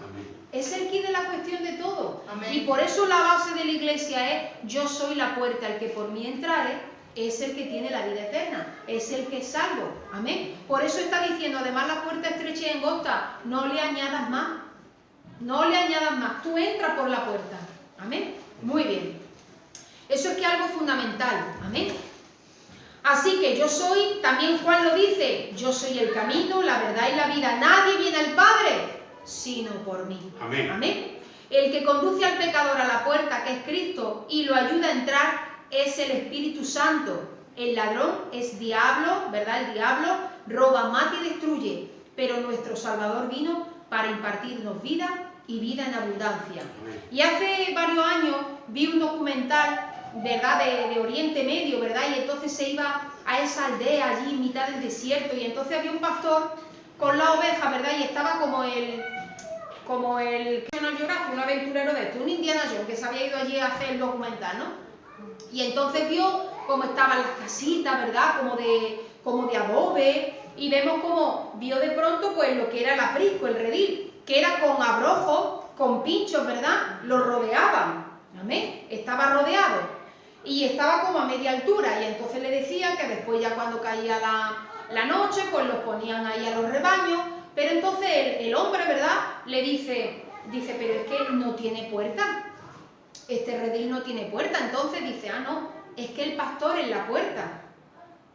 Es el quid de la cuestión de todo. Amén. Y por eso la base de la iglesia es, yo soy la puerta, el que por mí entrare es el que tiene la vida eterna, es el que es salvo. Amén. Por eso está diciendo, además la puerta estrecha y angosta, no le añadas más. No le añadas más. Tú entras por la puerta. Amén. Muy bien. Eso es que algo fundamental. Amén. Así que yo soy, también Juan lo dice, yo soy el camino, la verdad y la vida. Nadie viene al Padre sino por mí. Amén. Amén. El que conduce al pecador a la puerta, que es Cristo, y lo ayuda a entrar, es el Espíritu Santo. El ladrón es diablo, ¿verdad? El diablo roba, mata y destruye, pero nuestro Salvador vino para impartirnos vida y vida en abundancia. Amén. Y hace varios años vi un documental, ¿verdad? De Oriente Medio, ¿verdad? Y entonces se iba a esa aldea allí en mitad del desierto, y entonces había un pastor con la oveja, ¿verdad? Y estaba como el un aventurero de esto, un Indiana Jones que se había ido allí a hacer el documental, ¿no? Y entonces vio cómo estaban las casitas, ¿verdad? Como de adobe, y vemos cómo vio de pronto pues lo que era el aprisco, el redil, que era con abrojos, con pinchos, ¿verdad? Lo rodeaban, ¿amén? Estaba rodeado y estaba como a media altura, y entonces le decía que después ya cuando caía la noche pues los ponían ahí a los rebaños, pero entonces el hombre, ¿verdad? Le dice, pero es que no tiene puerta. Este redil no tiene puerta. Entonces dice, no, es que el pastor es la puerta.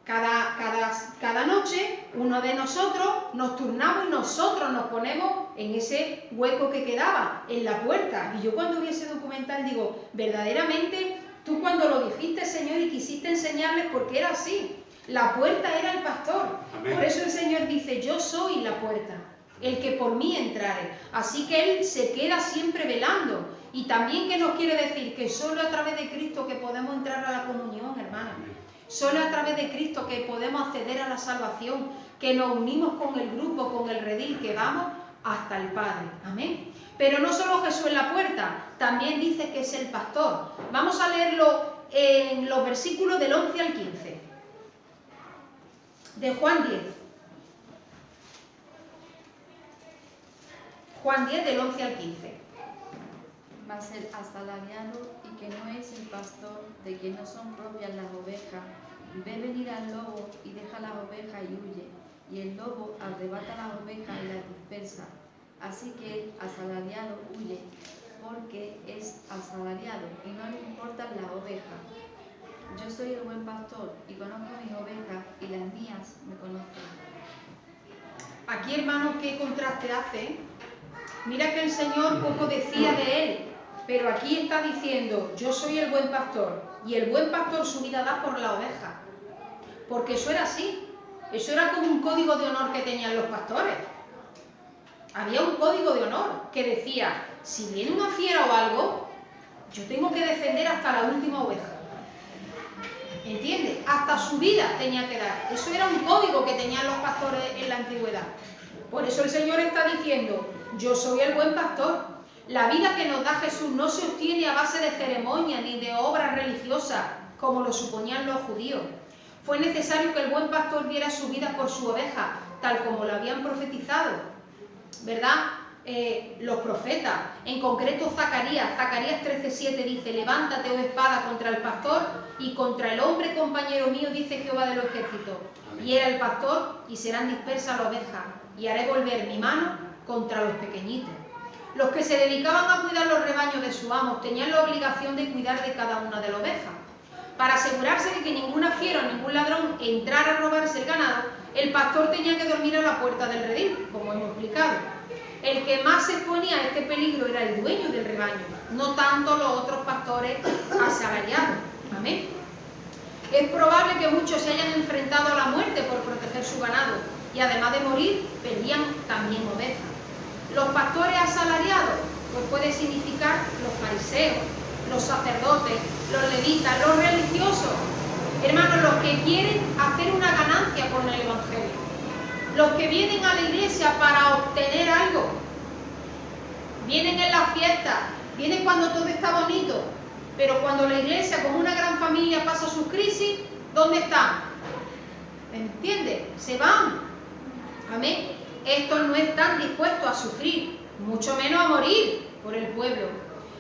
Cada noche uno de nosotros nos turnamos y nosotros nos ponemos en ese hueco que quedaba, en la puerta. Y yo cuando vi ese documental digo, verdaderamente tú cuando lo dijiste, Señor, y quisiste enseñarles, porque era así. La puerta era el pastor. Amén. Por eso el Señor dice, yo soy la puerta, el que por mí entrare. Así que Él se queda siempre velando. Y también, ¿qué nos quiere decir? Que solo a través de Cristo que podemos entrar a la comunión, hermana. Solo a través de Cristo que podemos acceder a la salvación, que nos unimos con el grupo, con el redil, que vamos hasta el Padre. Amén. Pero no solo Jesús es la puerta, también dice que es el pastor. Vamos a leerlo en los versículos del 11 al 15. De Juan 10. Juan 10 del 11 al 15. Mas el asalariado, y que no es el pastor, de quien no son propias las ovejas, Ve venir al lobo y deja las ovejas y huye, y el lobo arrebata las ovejas y las dispersa. Así que el asalariado huye, porque es asalariado y no le importan las ovejas. Yo soy el buen pastor y conozco mis ovejas y las mías me conocen. Aquí, hermano, ¿qué contraste hace? Mira que el Señor poco decía de él, pero aquí está diciendo, yo soy el buen pastor, y el buen pastor su vida da por la oveja. Porque eso era así, eso era como un código de honor que tenían los pastores. Había un código de honor que decía, si viene una fiera o algo, yo tengo que defender hasta la última oveja. ¿Entiendes? Hasta su vida tenía que dar. Eso era un código que tenían los pastores en la antigüedad. Por eso el Señor está diciendo, yo soy el buen pastor. La vida que nos da Jesús no se obtiene a base de ceremonia ni de obras religiosas, como lo suponían los judíos. Fue necesario que el buen pastor diera su vida por su oveja, tal como lo habían profetizado, ¿verdad? Los profetas, en concreto Zacarías 13:7 dice, levántate, oh espada, contra el pastor y contra el hombre compañero mío, dice Jehová de los ejércitos. Y era el pastor y serán dispersas las ovejas, y haré volver mi mano contra los pequeñitos. Los que se dedicaban a cuidar los rebaños de su amo tenían la obligación de cuidar de cada una de las ovejas. Para asegurarse de que ninguna fiera o ningún ladrón entrara a robarse el ganado, el pastor tenía que dormir a la puerta del redil, como hemos explicado. El que más se exponía a este peligro era el dueño del rebaño, no tanto los otros pastores asalariados. Amén. Es probable que muchos se hayan enfrentado a la muerte por proteger su ganado y además de morir, perdían también ovejas. Los pastores asalariados, pues puede significar los fariseos, los sacerdotes, los levitas, los religiosos. Hermanos, los que quieren hacer una ganancia con el Evangelio. Los que vienen a la iglesia para obtener algo. Vienen en las fiestas, vienen cuando todo está bonito. Pero cuando la iglesia, como una gran familia, pasa sus crisis, ¿dónde están? ¿Entiendes? Se van. Amén. Estos no están dispuestos a sufrir, mucho menos a morir por el pueblo.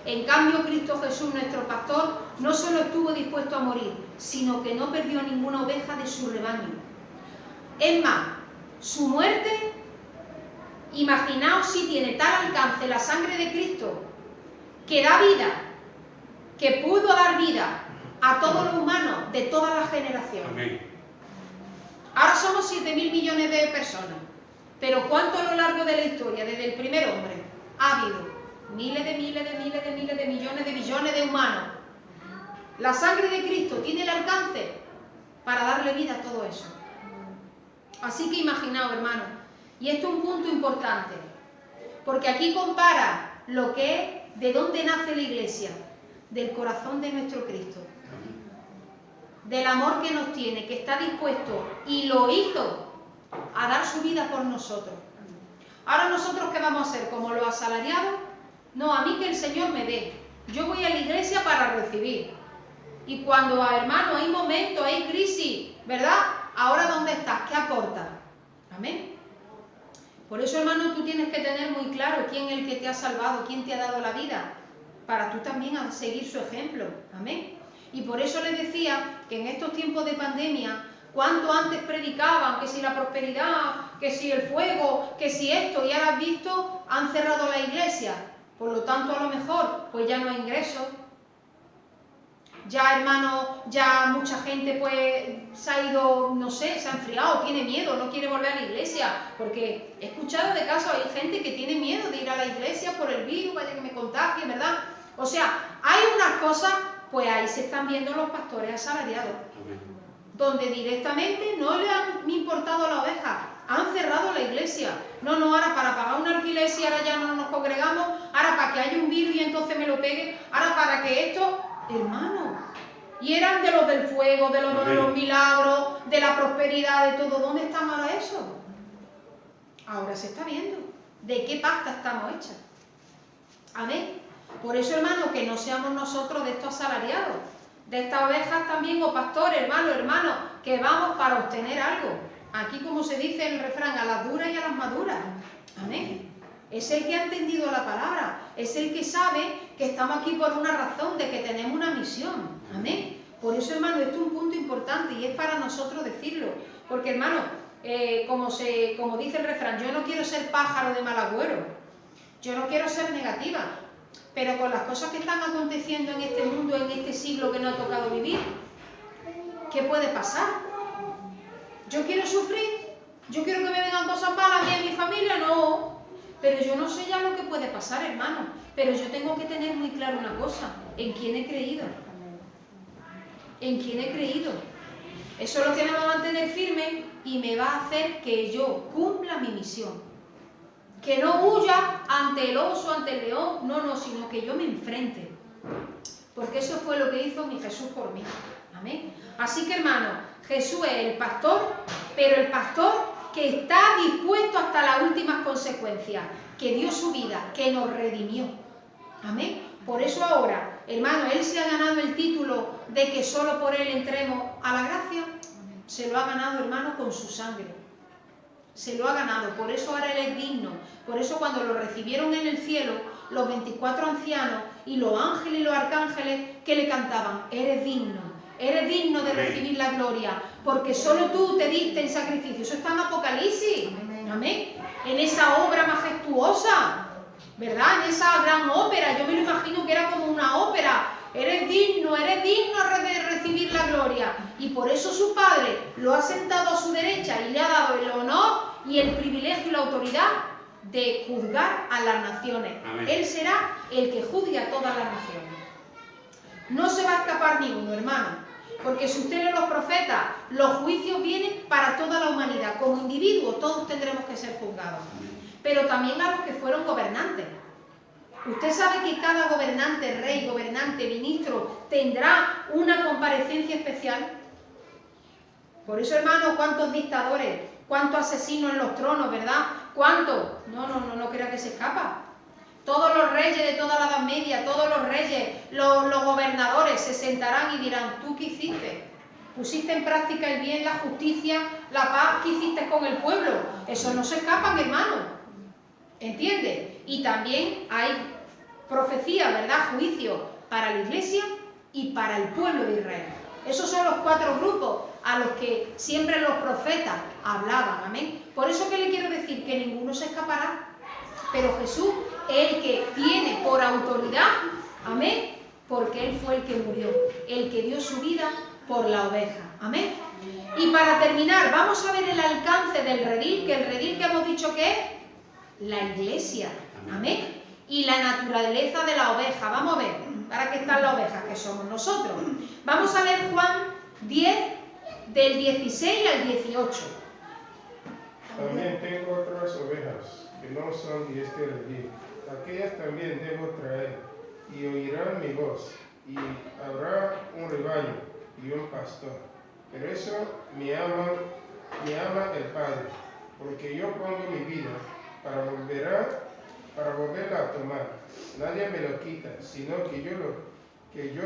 En cambio, Cristo Jesús, nuestro pastor, no solo estuvo dispuesto a morir, sino que no perdió ninguna oveja de su rebaño. Es más, su muerte, imaginaos si tiene tal alcance la sangre de Cristo, que da vida, que pudo dar vida a todos los humanos de todas las generaciones. Amén. Ahora somos 7.000 millones de personas, pero ¿cuánto a lo largo de la historia, desde el primer hombre, ha habido? Miles de millones de billones de humanos. La sangre de Cristo tiene el alcance para darle vida a todo eso. Así que imaginaos, hermanos, y esto es un punto importante, porque aquí compara lo que es, de dónde nace la iglesia, del corazón de nuestro Cristo, del amor que nos tiene, que está dispuesto y lo hizo a dar su vida por nosotros. Ahora nosotros, ¿qué vamos a hacer? ¿Como los asalariados? No, a mí que el Señor me dé. Yo voy a la iglesia para recibir. Y cuando, hermano, hay momentos, hay crisis, ¿verdad? Ahora, ¿dónde estás? ¿Qué aportas? Amén. Por eso, hermano, tú tienes que tener muy claro quién es el que te ha salvado, quién te ha dado la vida, para tú también seguir su ejemplo. Amén. Y por eso les decía que en estos tiempos de pandemia, cuanto antes predicaban que si la prosperidad, que si el fuego, que si esto, y ahora has visto, han cerrado la iglesia. Por lo tanto, a lo mejor, pues ya no hay ingresos. Ya, hermano, ya mucha gente pues se ha ido, no sé, se ha enfriado, tiene miedo, no quiere volver a la iglesia. Porque he escuchado de casos, hay gente que tiene miedo de ir a la iglesia por el virus, vaya que me contagie, ¿verdad? O sea, hay unas cosas, pues ahí se están viendo los pastores asalariados, donde directamente no le han importado la oveja, han cerrado la iglesia. No, ahora para pagar un alquiler, si ahora ya no nos congregamos, ahora para que haya un virus y entonces me lo pegue, ahora para que esto, hermano, y eran de los del fuego, de los milagros, de la prosperidad, de todo. ¿Dónde están ahora eso? Ahora se está viendo de qué pasta estamos hechas. Amén. Por eso, hermano, que no seamos nosotros de estos asalariados, de estas ovejas también, o pastores, hermano, que vamos para obtener algo. Aquí, como se dice en el refrán, a las duras y a las maduras. Amén. Es el que ha entendido la palabra, es el que sabe que estamos aquí por una razón, de que tenemos una misión. Amén. Por eso, hermano, esto es un punto importante y es para nosotros decirlo. Porque, hermano, como dice el refrán, yo no quiero ser pájaro de mal agüero, yo no quiero ser negativa, pero con las cosas que están aconteciendo en este mundo, en este siglo que nos ha tocado vivir, ¿qué puede pasar? ¿Yo quiero sufrir? ¿Yo quiero que me vengan cosas malas a mí y a mi familia? No, pero yo no sé ya lo que puede pasar, hermano, pero yo tengo que tener muy claro una cosa, ¿en quién he creído? ¿En quién he creído? Eso es lo que me va a mantener firme y me va a hacer que yo cumpla mi misión. Que no huya ante el oso, ante el león, no, sino que yo me enfrente. Porque eso fue lo que hizo mi Jesús por mí. Amén. Así que, hermano, Jesús es el pastor, pero el pastor que está dispuesto hasta las últimas consecuencias, que dio su vida, que nos redimió. Amén. Por eso ahora, hermano, Él se ha ganado el título de que solo por Él entremos a la gracia. Se lo ha ganado, hermano, con su sangre. Se lo ha ganado. Por eso ahora Él es digno. Por eso cuando lo recibieron en el cielo, los 24 ancianos y los ángeles y los arcángeles que le cantaban, eres digno de recibir la gloria, porque solo tú te diste en sacrificio. Eso está en Apocalipsis. Amén. En esa obra majestuosa, ¿verdad? En esa gran ópera, yo me lo imagino que era como una ópera. Eres digno de recibir la gloria. Y por eso su Padre lo ha sentado a su derecha y le ha dado el honor y el privilegio y la autoridad de juzgar a las naciones. Amén. Él será el que juzgue a todas las naciones. No se va a escapar ni uno, hermano. Porque si usted lee los profetas, los juicios vienen para toda la humanidad. Como individuos, todos tendremos que ser juzgados. Pero también a los que fueron gobernantes. Usted sabe que cada gobernante, rey, gobernante, ministro, tendrá una comparecencia especial. Por eso, hermano, cuántos dictadores, cuántos asesinos en los tronos, ¿verdad? ¿Cuántos? No crea que se escapa. Todos los reyes de toda la Edad Media, todos los reyes, los gobernadores se sentarán y dirán, ¿tú qué hiciste? ¿Pusiste en práctica el bien, la justicia, la paz? ¿Qué hiciste con el pueblo? Eso no se escapan, hermano. ¿Entiendes? Y también hay profecía, ¿verdad? Juicio para la iglesia y para el pueblo de Israel. Esos son los 4 grupos a los que siempre los profetas hablaban. Amén. Por eso que le quiero decir que ninguno se escapará. Pero Jesús es el que tiene por autoridad, amén, porque Él fue el que murió, el que dio su vida por la oveja. Amén. Y para terminar, vamos a ver el alcance del redil, que el redil que hemos dicho que es la iglesia. Amén. Y la naturaleza de la oveja. Vamos a ver, ¿para qué están las ovejas? Que somos nosotros. Vamos a leer Juan 10, del 16 al 18. También tengo otras ovejas que no son de este redil. Aquellas también debo traer, y oirán mi voz, y habrá un rebaño y un pastor. Pero eso me ama el Padre, porque yo pongo mi vida para volverla a tomar. Nadie me lo quita, sino que yo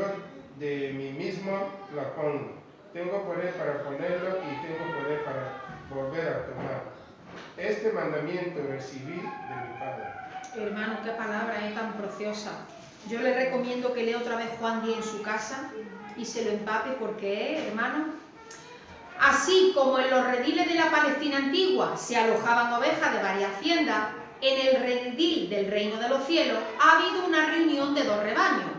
de mí mismo la pongo. Tengo poder para ponerlo y tengo poder para volver a tomar. Este mandamiento recibí de mi Padre. Hermano, qué palabra es tan preciosa. Yo le recomiendo que lea otra vez Juan 10 en su casa y se lo empape porque, hermano, así como en los rediles de la Palestina antigua se alojaban ovejas de varias haciendas, en el redil del reino de los cielos ha habido una reunión de 2 rebaños.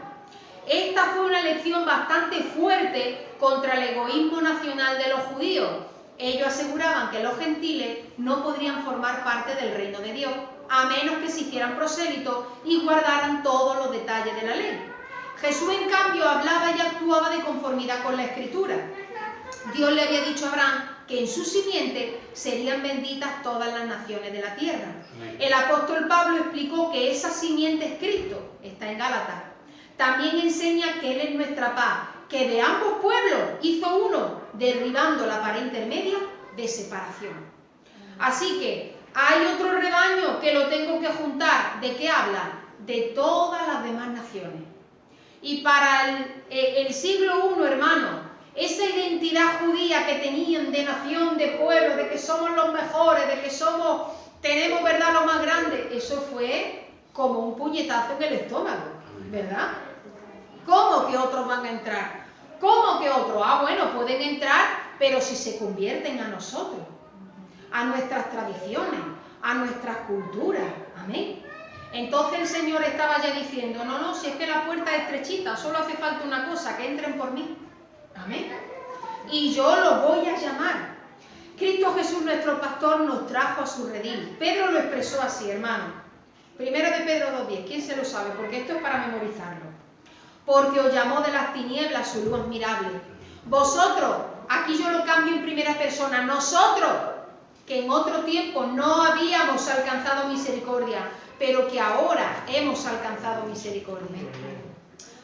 Esta fue una elección bastante fuerte contra el egoísmo nacional de los judíos. Ellos aseguraban que los gentiles no podrían formar parte del reino de Dios, a menos que se hicieran prosélitos y guardaran todos los detalles de la ley. Jesús, en cambio, hablaba y actuaba de conformidad con la Escritura. Dios le había dicho a Abraham que en su simiente serían benditas todas las naciones de la tierra. El apóstol Pablo explicó que esa simiente es Cristo, está en Gálatas. También enseña que Él es nuestra paz, que de ambos pueblos hizo uno, derribando la pared intermedia de separación. Así que hay otro rebaño que lo tengo que juntar. ¿De qué habla? De todas las demás naciones. Y para el siglo I, hermano, esa identidad judía que tenían de nación, de pueblo, de que somos los mejores, de que tenemos, ¿verdad?, lo más grande, eso fue como un puñetazo en el estómago, ¿verdad? ¿Cómo que otros van a entrar? ¿Cómo que otros? Ah, bueno, pueden entrar, pero si se convierten a nosotros, a nuestras tradiciones, a nuestras culturas. Amén. Entonces el Señor estaba ya diciendo, no, no, si es que la puerta es estrechita, solo hace falta una cosa, que entren por mí. Amén. Y yo los voy a llamar. Cristo Jesús, nuestro pastor, nos trajo a su redil. Pedro lo expresó así, hermano. Primero de Pedro 2:10, ¿quién se lo sabe? Porque esto es para memorizarlo. Porque os llamó de las tinieblas su luz admirable. Vosotros, aquí yo lo cambio en primera persona, nosotros, que en otro tiempo no habíamos alcanzado misericordia, pero que ahora hemos alcanzado misericordia.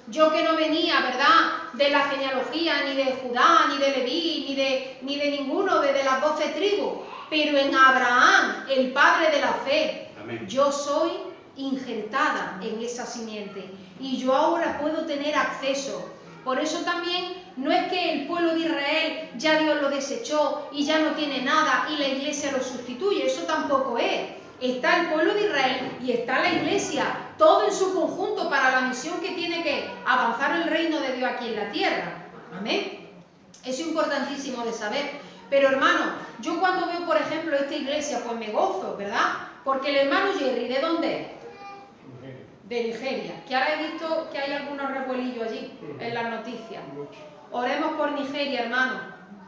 Yo que no venía, ¿verdad?, de la genealogía, ni de Judá, ni de Leví, ni de ninguno de las 12 tribus, pero en Abraham, el padre de la fe, amén, yo soy injertada en esa simiente y yo ahora puedo tener acceso. Por eso también no es que el pueblo de Israel ya Dios lo desechó y ya no tiene nada y la iglesia lo sustituye, eso tampoco es. Está el pueblo de Israel y está la iglesia, todo en su conjunto para la misión que tiene que avanzar el reino de Dios aquí en la tierra. Amén. Eso es importantísimo de saber. Pero hermano, yo cuando veo, por ejemplo, esta iglesia, pues me gozo, ¿verdad? Porque el hermano Jerry, ¿de dónde es? De Nigeria. Que ahora he visto que hay algunos revuelillos allí en las noticias. Oremos por Nigeria, hermano.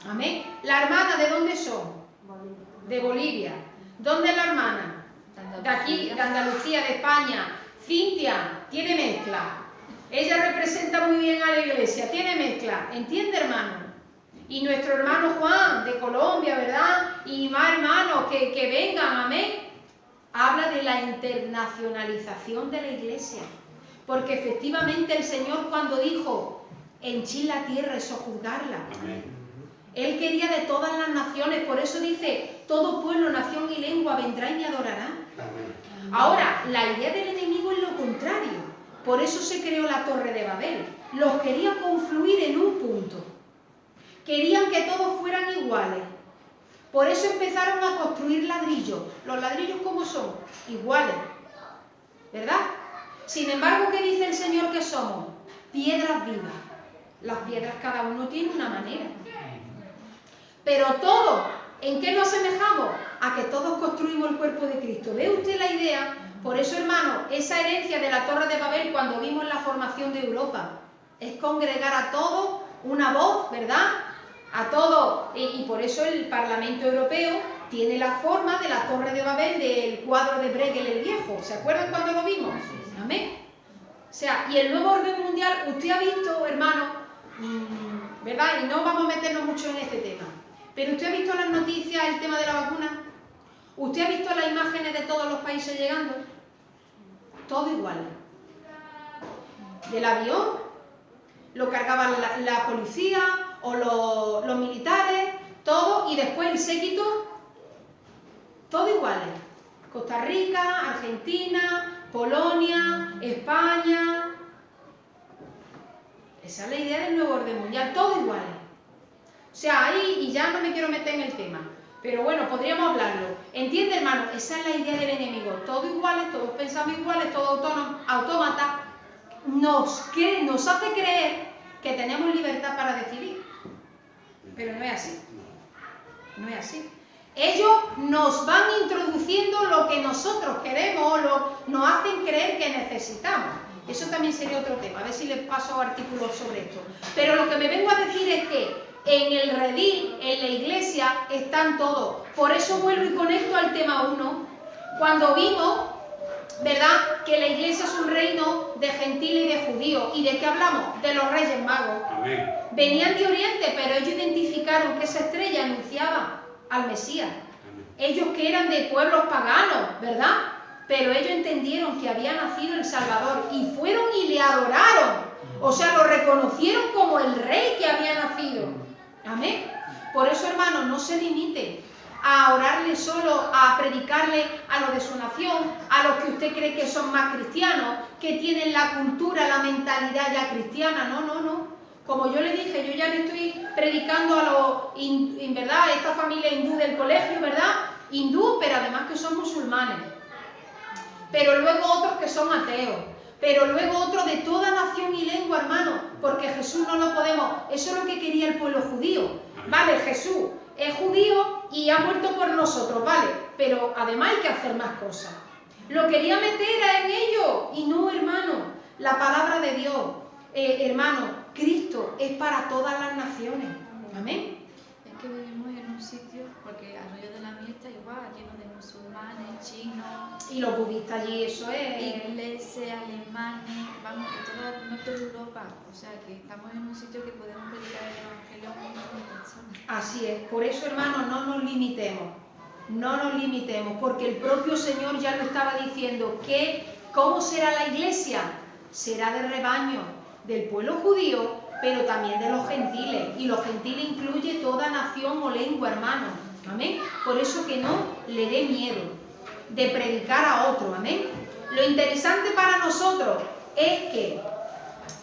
Amén. ¿La hermana de dónde son? De Bolivia. ¿Dónde es la hermana? De aquí, de Andalucía, de España. Cintia, tiene mezcla. Ella representa muy bien a la iglesia, tiene mezcla. ¿Entiende, hermano? Y nuestro hermano Juan, de Colombia, ¿verdad? Y más hermanos que vengan, amén. Habla de la internacionalización de la iglesia. Porque efectivamente el Señor cuando dijo, henchid la tierra es sojuzgarla. Amén. Él quería de todas las naciones, por eso dice, todo pueblo, nación y lengua vendrá y me adorará. Ahora, la idea del enemigo es lo contrario. Por eso se creó la Torre de Babel. Los quería confluir en un punto. Querían que todos fueran iguales. Por eso empezaron a construir ladrillos. ¿Los ladrillos cómo son? Iguales. ¿Verdad? Sin embargo, ¿qué dice el Señor que somos? Piedras vivas. Las piedras cada uno tiene una manera. Pero todos, ¿en qué nos asemejamos? A que todos construimos el cuerpo de Cristo. ¿Ve usted la idea? Por eso, hermano, esa herencia de la Torre de Babel, cuando vimos la formación de Europa, es congregar a todos una voz, ¿verdad? A todos. Y por eso el Parlamento Europeo tiene la forma de la Torre de Babel del cuadro de Bruegel el Viejo. ¿Se acuerdan cuando lo vimos? Amén. O sea, y el nuevo orden mundial, usted ha visto, hermano, ¿verdad? Y no vamos a meternos mucho en este tema. Pero usted ha visto las noticias, el tema de la vacuna. ¿Usted ha visto las imágenes de todos los países llegando? Todo igual. Del avión, lo cargaban la policía o los militares, todo, y después el séquito, todo iguales. Costa Rica, Argentina, Polonia, España. Esa es la idea del nuevo orden mundial, todo iguales. O sea, ahí, y ya no me quiero meter en el tema, pero bueno, podríamos hablarlo. ¿Entiende, hermano? Esa es la idea del enemigo. Todos iguales, todos pensamos iguales, todos autómatas. Nos hace creer que tenemos libertad para decidir. Pero no es así. No es así. Ellos nos van introduciendo lo que nosotros queremos, nos hacen creer que necesitamos. Eso también sería otro tema, a ver si les paso artículos sobre esto. Pero lo que me vengo a decir es que en el redil, en la iglesia, están todos. Por eso vuelvo y conecto al tema 1. Cuando vimos, ¿verdad?, que la iglesia es un reino de gentiles y de judíos. ¿Y de qué hablamos? De los reyes magos. Amén. Venían de Oriente, pero ellos identificaron que esa estrella anunciaba al Mesías. Amén. Ellos que eran de pueblos paganos, ¿verdad? Pero ellos entendieron que había nacido el Salvador y fueron y le adoraron. O sea, lo reconocieron como el rey que había nacido. Amén. Por eso, hermanos, no se limite a orarle solo, a predicarle a los de su nación, a los que usted cree que son más cristianos, que tienen la cultura, la mentalidad ya cristiana. No, no, no. Como yo le dije, yo ya le estoy predicando a los, en verdad, a esta familia hindú del colegio, ¿verdad? Hindú, pero además que son musulmanes. Pero luego otros que son ateos. Pero luego otro de toda nación y lengua, hermano, porque Jesús no lo podemos. Eso es lo que quería el pueblo judío. Vale, Jesús es judío y ha muerto por nosotros, vale, pero además hay que hacer más cosas. Lo quería meter en ello y no, hermano. La palabra de Dios, hermano, Cristo es para todas las naciones. Amén. Es que vivimos en un sitio, porque Arroyo de la Miel está igual, lleno de musulmanes, chinos, Y los budistas allí, eso es. ingleses, alemanes, vamos, de todo el norte de Europa. O sea, que estamos en un sitio que podemos predicar el evangelio a un montón de personas. Así es. Por eso, hermano, no nos limitemos. No nos limitemos, porque el propio Señor ya lo estaba diciendo, que ¿cómo será la iglesia? Será de rebaño del pueblo judío, pero también de los gentiles. Y los gentiles incluye toda nación o lengua, hermano. Amén. Por eso que no le dé miedo de predicar a otro. Amén. Lo interesante para nosotros es que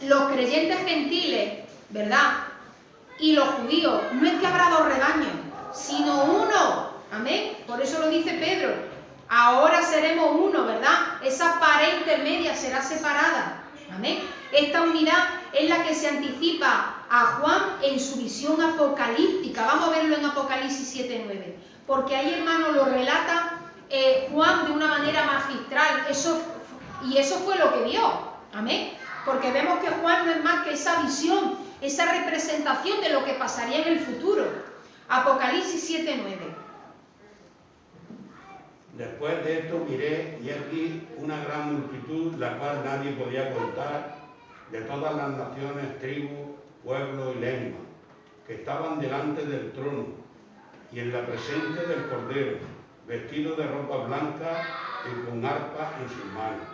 los creyentes gentiles, ¿verdad? Y los judíos, no es que habrá dos rebaños, sino uno. Amén. Por eso lo dice Pedro. Ahora seremos uno, ¿verdad? Esa pared intermedia será separada. Amén. Esta unidad es la que se anticipa a Juan en su visión apocalíptica. Vamos a verlo en Apocalipsis 7:9. Porque ahí, hermano, lo relata Juan de una manera magistral. Y eso fue lo que vio. Amén. Porque vemos que Juan no es más que esa visión, esa representación de lo que pasaría en el futuro. Apocalipsis 7:9. Después de esto miré y aquí una gran multitud, la cual nadie podía contar, de todas las naciones, tribus, pueblos y lenguas, que estaban delante del trono y en la presencia del Cordero, vestidos de ropa blanca y con arpas en sus manos.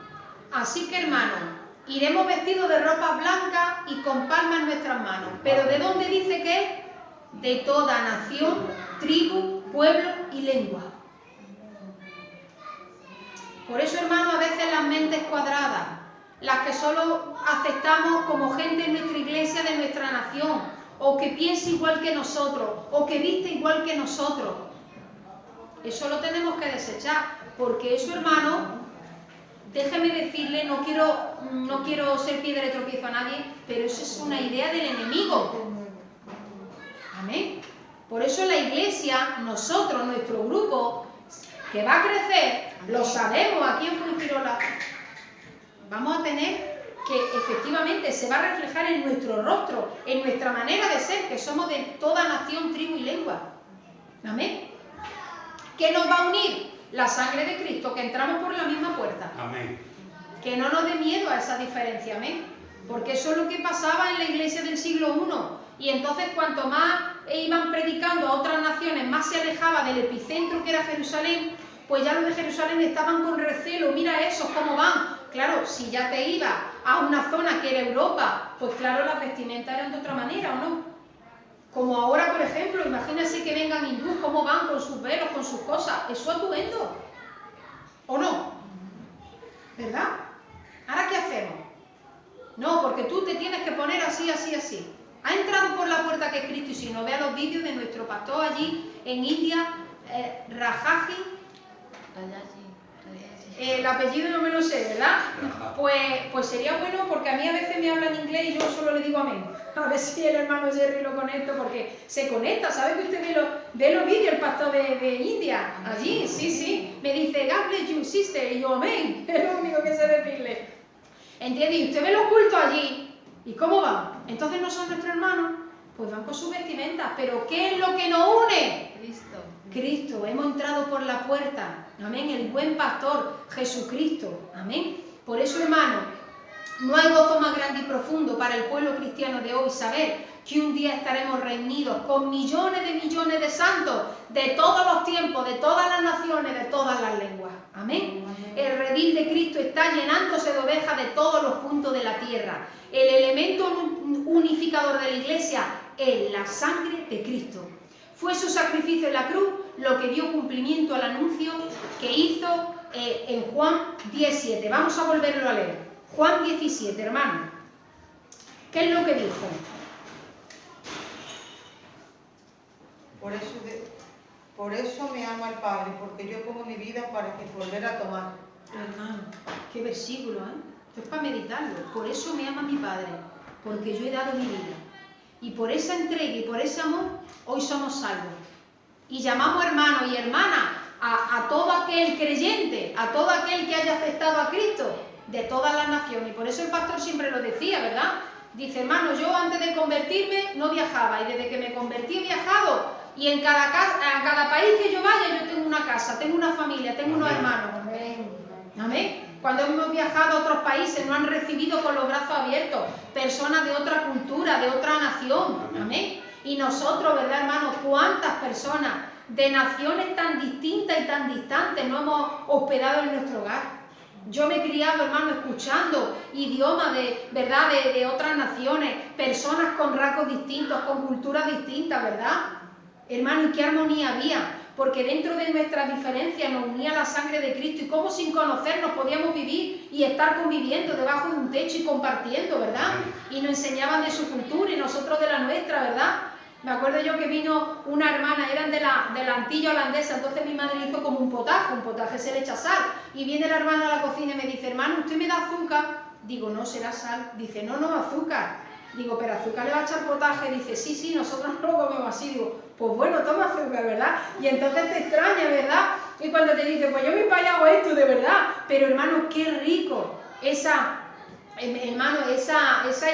Así que, hermanos, iremos vestidos de ropa blanca y con palmas en nuestras manos. ¿Pero de dónde dice que es? De toda nación, tribu, pueblo y lengua. Por eso, hermano, a veces las mentes cuadradas, las que solo aceptamos como gente en nuestra iglesia de nuestra nación, o que piensa igual que nosotros, o que viste igual que nosotros, eso lo tenemos que desechar, porque eso, hermano, déjeme decirle, no quiero ser piedra de tropiezo a nadie, pero eso es una idea del enemigo. Amén. Por eso la iglesia, nosotros, nuestro grupo, que va a crecer, lo sabemos aquí en Fuengirola, vamos a tener que efectivamente se va a reflejar en nuestro rostro, en nuestra manera de ser, que somos de toda nación, tribu y lengua. Amén. ¿Qué nos va a unir? La sangre de Cristo, que entramos por la misma puerta. Amén. Que no nos dé miedo a esa diferencia, amén. Porque eso es lo que pasaba en la iglesia del siglo I. Y entonces cuanto más iban predicando a otras naciones, más se alejaba del epicentro que era Jerusalén, pues ya los de Jerusalén estaban con recelo. Mira esos cómo van. Claro, si ya te ibas a una zona que era Europa, pues claro, las vestimentas eran de otra manera, ¿o no? Como ahora, por ejemplo, imagínense que vengan hindúes, cómo van con sus velos, con sus cosas. Eso es atuendo, ¿o no? ¿Verdad? ¿Ahora qué hacemos? No, porque tú te tienes que poner así, así, así. Ha entrado por la puerta que es Cristo, y si no, vea los vídeos de nuestro pastor allí en India, Rajaji. El apellido no me lo sé, ¿verdad? Pues sería bueno, porque a mí a veces me hablan inglés y yo solo le digo amén. A ver si el hermano Jerry lo conecta, porque se conecta. ¿Sabe que usted ve los vídeos, el pastor de India? Allí, sí. Me dice, God bless you, sister, y yo amén. Es lo único que sé decirle. ¿Entiende? Y usted ve los cultos allí, ¿y cómo van? Entonces no son nuestros hermanos, pues van con sus vestimentas. ¿Pero qué es lo que nos une? Cristo, hemos entrado por la puerta, amén, el buen pastor, Jesucristo, amén. Por eso, hermano, no hay gozo más grande y profundo para el pueblo cristiano de hoy saber que un día estaremos reunidos con millones de santos de todos los tiempos, de todas las naciones, de todas las lenguas, amén. El redil de Cristo está llenándose de ovejas de todos los puntos de la tierra. El elemento unificador de la iglesia es la sangre de Cristo. Fue su sacrificio en la cruz lo que dio cumplimiento al anuncio que hizo en Juan 17. Vamos a volverlo a leer. Juan 17, hermano. ¿Qué es lo que dijo? Por eso me ama el Padre, porque yo pongo mi vida para que volver a tomar. Hermano, qué versículo, ¿eh? Esto es para meditarlo. Por eso me ama mi Padre, porque yo he dado mi vida. Y por esa entrega y por ese amor, hoy somos salvos. Y llamamos hermano y hermana a todo aquel creyente, a todo aquel que haya aceptado a Cristo, de todas las naciones. Y por eso el pastor siempre lo decía, ¿verdad? Dice, hermano, yo antes de convertirme no viajaba, y desde que me convertí he viajado, y en cada país que yo vaya yo tengo una casa, tengo una familia, tengo unos hermanos. Amén. Cuando hemos viajado a otros países nos han recibido con los brazos abiertos, personas de otra cultura, de otra nación. Amén. Y nosotros, ¿verdad, hermanos? ¿Cuántas personas de naciones tan distintas y tan distantes nos hemos hospedado en nuestro hogar? Yo me he criado, hermano, escuchando idiomas ¿verdad? De otras naciones, personas con rasgos distintos, con culturas distintas, ¿verdad? Hermano, ¿y qué armonía había? Porque dentro de nuestras diferencias nos unía la sangre de Cristo, y cómo sin conocernos podíamos vivir y estar conviviendo debajo de un techo y compartiendo, ¿verdad? Y nos enseñaban de su cultura y nosotros de la nuestra, ¿verdad? Me acuerdo yo que vino una hermana, eran de la Antilla holandesa, entonces mi madre hizo como un potaje se le echa sal, y viene la hermana a la cocina y me dice, hermano, ¿usted me da azúcar? Digo, no, será sal. Dice, no, azúcar. Digo, pero azúcar le va a echar potaje. Dice, sí, nosotros no lo comemos así. Digo, pues bueno, toma azúcar, ¿verdad? Y entonces te extraña, ¿verdad? Y cuando te dice, pues yo me hago esto, de verdad. Pero hermano, qué rico esa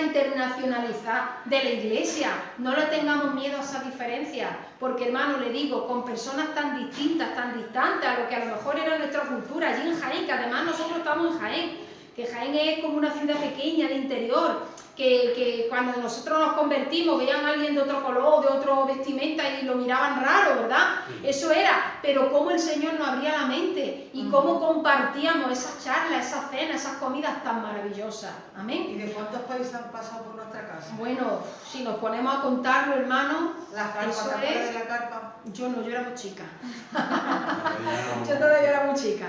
internacionalidad de la iglesia. No le tengamos miedo a esa diferencia, porque hermano, le digo, con personas tan distintas, tan distantes a lo que a lo mejor era nuestra cultura, allí en Jaén, que además nosotros estamos en Jaén, que Jaén es como una ciudad pequeña de interior, que cuando nosotros nos convertimos veían a alguien de otro color, de otro vestimenta y lo miraban raro, ¿verdad? Eso era, pero cómo el Señor nos abría la mente y cómo compartíamos esas charlas, esas cenas, esas comidas tan maravillosas. Amén. ¿Y de cuántos países han pasado por nuestra casa? Bueno, si nos ponemos a contarlo, hermano, ¿La carpa? eso ¿Te acuerdas es... de la carpa? Yo no, yo era muy chica. Yo todavía era muy chica.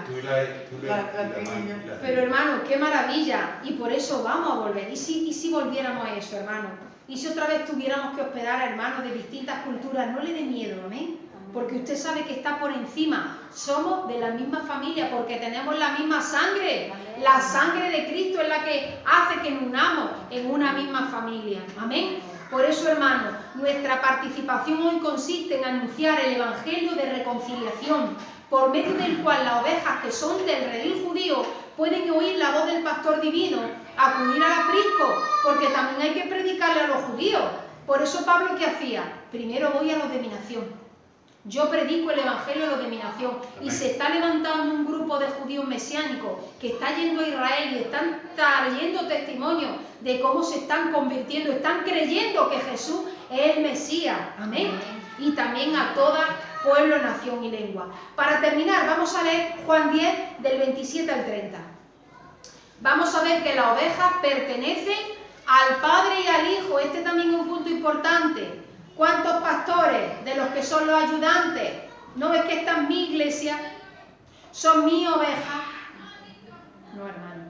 Pero hermano, qué maravilla, y por eso vamos a volver. ¿Y si volviéramos a eso, hermano? ¿Y si otra vez tuviéramos que hospedar a hermanos de distintas culturas? No le dé miedo, amén, porque usted sabe que está por encima. Somos de la misma familia porque tenemos la misma sangre. La sangre de Cristo es la que hace que nos unamos en una misma familia, amén. Por eso, hermano, nuestra participación hoy consiste en anunciar el Evangelio de reconciliación, por medio del cual las ovejas que son del redil judío pueden oír la voz del pastor divino, acudir al aprisco, porque también hay que predicarle a los judíos. Por eso Pablo, ¿qué hacía? Primero voy a los de mi nación. Yo predico el Evangelio a los de mi nación. Y se está levantando un grupo de judíos mesiánicos que está yendo a Israel y están trayendo testimonio de cómo se están convirtiendo, están creyendo que Jesús es el Mesías. Amén. Y también a toda pueblo, nación y lengua. Para terminar, vamos a leer Juan 10, del 27 al 30. Vamos a ver que las ovejas pertenecen al Padre y al Hijo. Este también es un punto importante. ¿Cuántos pastores de los que son los ayudantes? ¿No ves que esta es mi iglesia? ¿Son mis ovejas? No, hermano.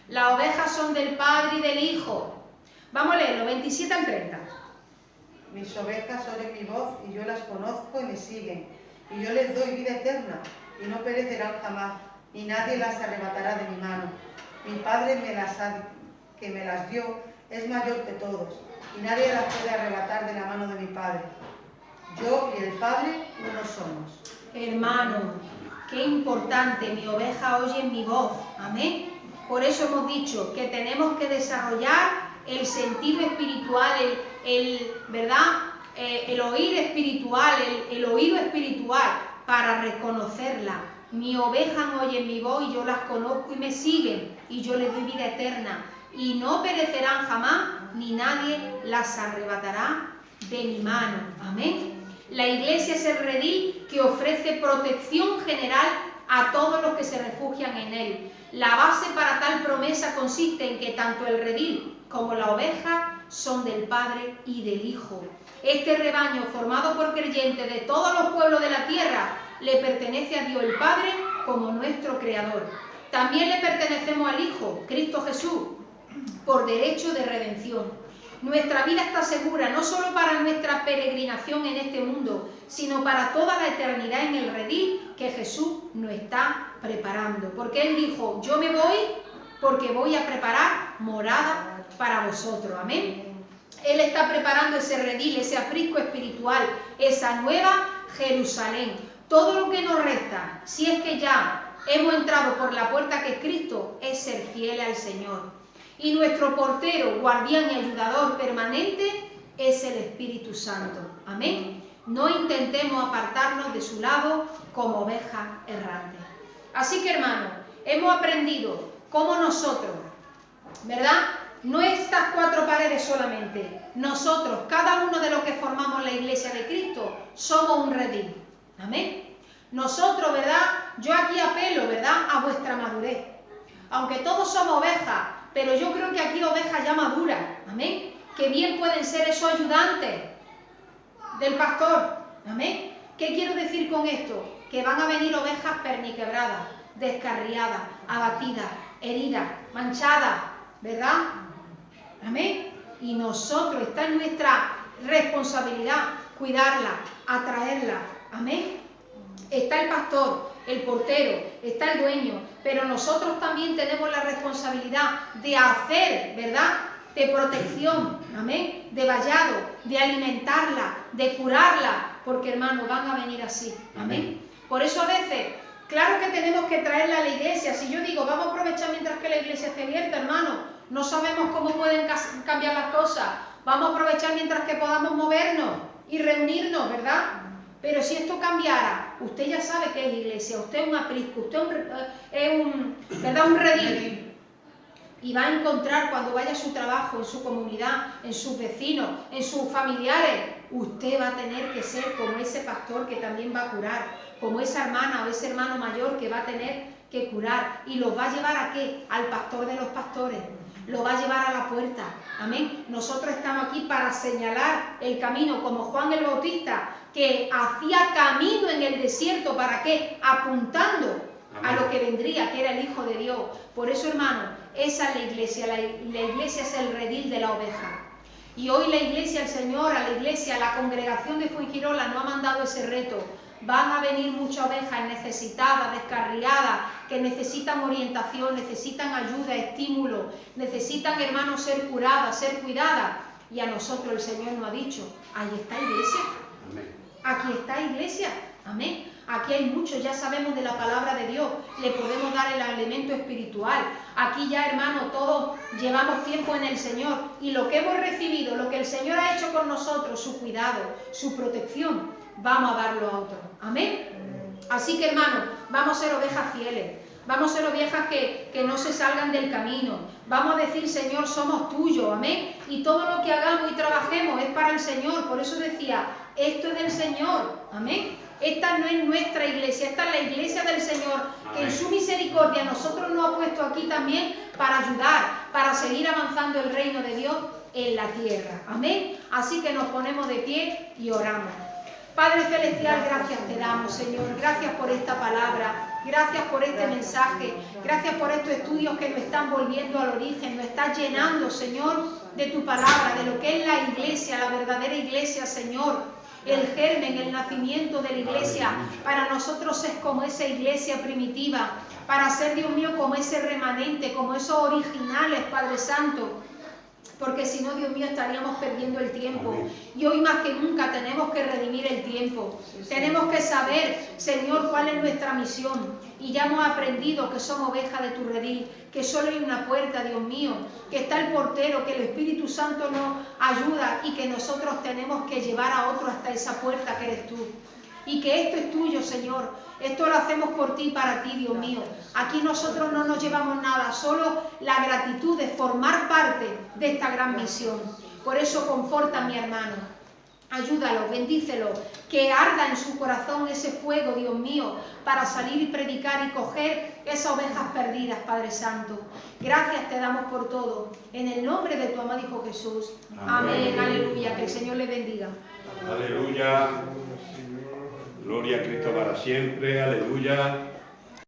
Las ovejas son del Padre y del Hijo. Vamos a leerlo, 27 al 30. Mis ovejas oyen mi voz y yo las conozco y me siguen. Y yo les doy vida eterna y no perecerán jamás, ni nadie las arrebatará de mi mano. Mi Padre que me las dio es mayor que todos, y nadie las puede arrebatar de la mano de mi Padre. Yo y el Padre uno somos. Hermano, qué importante, mi oveja oye mi voz. Amén. Por eso hemos dicho que tenemos que desarrollar el sentido espiritual, ¿verdad? El oír espiritual, el oído espiritual, para reconocerla. Mi oveja oye mi voz y yo las conozco y me siguen, y yo les doy vida eterna, y no perecerán jamás, ni nadie las arrebatará de mi mano. Amén. La iglesia es el redil que ofrece protección general a todos los que se refugian en él. La base para tal promesa consiste en que tanto el redil como la oveja son del Padre y del Hijo. Este rebaño, formado por creyentes de todos los pueblos de la tierra, le pertenece a Dios el Padre como nuestro Creador. También le pertenecemos al Hijo, Cristo Jesús, por derecho de redención. Nuestra vida está segura no solo para nuestra peregrinación en este mundo, sino para toda la eternidad en el redil que Jesús nos está preparando. Porque Él dijo, yo me voy, porque voy a preparar morada para vosotros. Amén. Él está preparando ese redil, ese aprisco espiritual, esa nueva Jerusalén. Todo lo que nos resta, si es que ya hemos entrado por la puerta que es Cristo, es ser fieles al Señor. Y nuestro portero, guardián y ayudador permanente es el Espíritu Santo. Amén. No intentemos apartarnos de su lado como ovejas errantes. Así que, hermanos, hemos aprendido cómo nosotros, ¿verdad? No estas cuatro paredes solamente. Nosotros, cada uno de los que formamos la iglesia de Cristo, somos un redil. Amén. Nosotros, ¿verdad? Yo aquí apelo, ¿verdad?, a vuestra madurez. Aunque todos somos ovejas, pero yo creo que aquí ovejas ya maduras. Amén. Que bien pueden ser esos ayudantes del pastor. Amén. ¿Qué quiero decir con esto? Que van a venir ovejas perniquebradas, descarriadas, abatidas, heridas, manchadas, ¿verdad? Amén. Y nosotros, está en nuestra responsabilidad cuidarla, atraerla. Amén. Está el pastor, el portero, está el dueño, pero nosotros también tenemos la responsabilidad de hacer, ¿verdad?, de protección, amén, de vallado, de alimentarla, de curarla, porque, hermanos, van a venir así, amén. Por eso a veces, claro que tenemos que traerla a la iglesia. Si yo digo, vamos a aprovechar mientras que la iglesia esté abierta, hermano, no sabemos cómo pueden cambiar las cosas, vamos a aprovechar mientras que podamos movernos y reunirnos, ¿verdad? Pero si esto cambiara, usted ya sabe que es iglesia, usted es un aprisco, usted es un redil. Y va a encontrar cuando vaya a su trabajo, en su comunidad, en sus vecinos, en sus familiares, usted va a tener que ser como ese pastor que también va a curar, como esa hermana o ese hermano mayor que va a tener que curar. ¿Y los va a llevar a qué? Al pastor de los pastores. Lo va a llevar a la puerta. Amén. Nosotros estamos aquí para señalar el camino, como Juan el Bautista, que hacía camino en el desierto. ¿Para qué? Apuntando a lo que vendría, que era el Hijo de Dios. Por eso, hermano, esa es la iglesia. La iglesia es el redil de la oveja. Y hoy la iglesia, el Señor, a la iglesia, la congregación de Fuengirola nos ha mandado ese reto. Van a venir muchas ovejas necesitadas, descarriadas, que necesitan orientación, necesitan ayuda, estímulo, necesitan, hermanos, ser curadas, ser cuidadas. Y a nosotros el Señor nos ha dicho, ahí está iglesia. Amén. Aquí está iglesia. Amén. Aquí hay mucho, ya sabemos de la palabra de Dios, le podemos dar el alimento espiritual. Aquí ya, hermano, todos llevamos tiempo en el Señor y lo que hemos recibido, lo que el Señor ha hecho con nosotros, su cuidado, su protección, vamos a darlo a otros. Amén. Así que, hermano, vamos a ser ovejas fieles. Vamos a ser ovejas que no se salgan del camino. Vamos a decir, Señor, somos tuyos. Amén. Y todo lo que hagamos y trabajemos es para el Señor. Por eso decía, esto es del Señor. Amén. Esta no es nuestra iglesia, esta es la iglesia del Señor, que en su misericordia nosotros nos ha puesto aquí también para ayudar, para seguir avanzando el reino de Dios en la tierra. Amén. Así que nos ponemos de pie y oramos. Padre Celestial, gracias te damos, Señor. Gracias por esta palabra. Gracias por este mensaje. Gracias por estos estudios que nos están volviendo al origen. Nos estás llenando, Señor, de tu palabra, de lo que es la iglesia, la verdadera iglesia, Señor. El germen, el nacimiento de la iglesia, para nosotros es como esa iglesia primitiva. Para ser, Dios mío, como ese remanente, como esos originales, Padre Santo. Porque si no, Dios mío, estaríamos perdiendo el tiempo. Amén. Y hoy más que nunca tenemos que redimir el tiempo. Tenemos que saber, Señor, cuál es nuestra misión. Y ya hemos aprendido que somos ovejas de tu redil, que solo hay una puerta, Dios mío, que está el portero, que el Espíritu Santo nos ayuda y que nosotros tenemos que llevar a otro hasta esa puerta que eres tú. Y que esto es tuyo, Señor. Esto lo hacemos por ti y para ti, Dios mío. Aquí nosotros no nos llevamos nada, solo la gratitud de formar parte de esta gran misión. Por eso conforta a mi hermano. Ayúdalo, bendícelo, que arda en su corazón ese fuego, Dios mío, para salir y predicar y coger esas ovejas perdidas, Padre Santo. Gracias te damos por todo. En el nombre de tu amado Hijo Jesús. Amén. Amén. Aleluya. Que el Señor le bendiga. Aleluya. Gloria a Cristo para siempre. Aleluya.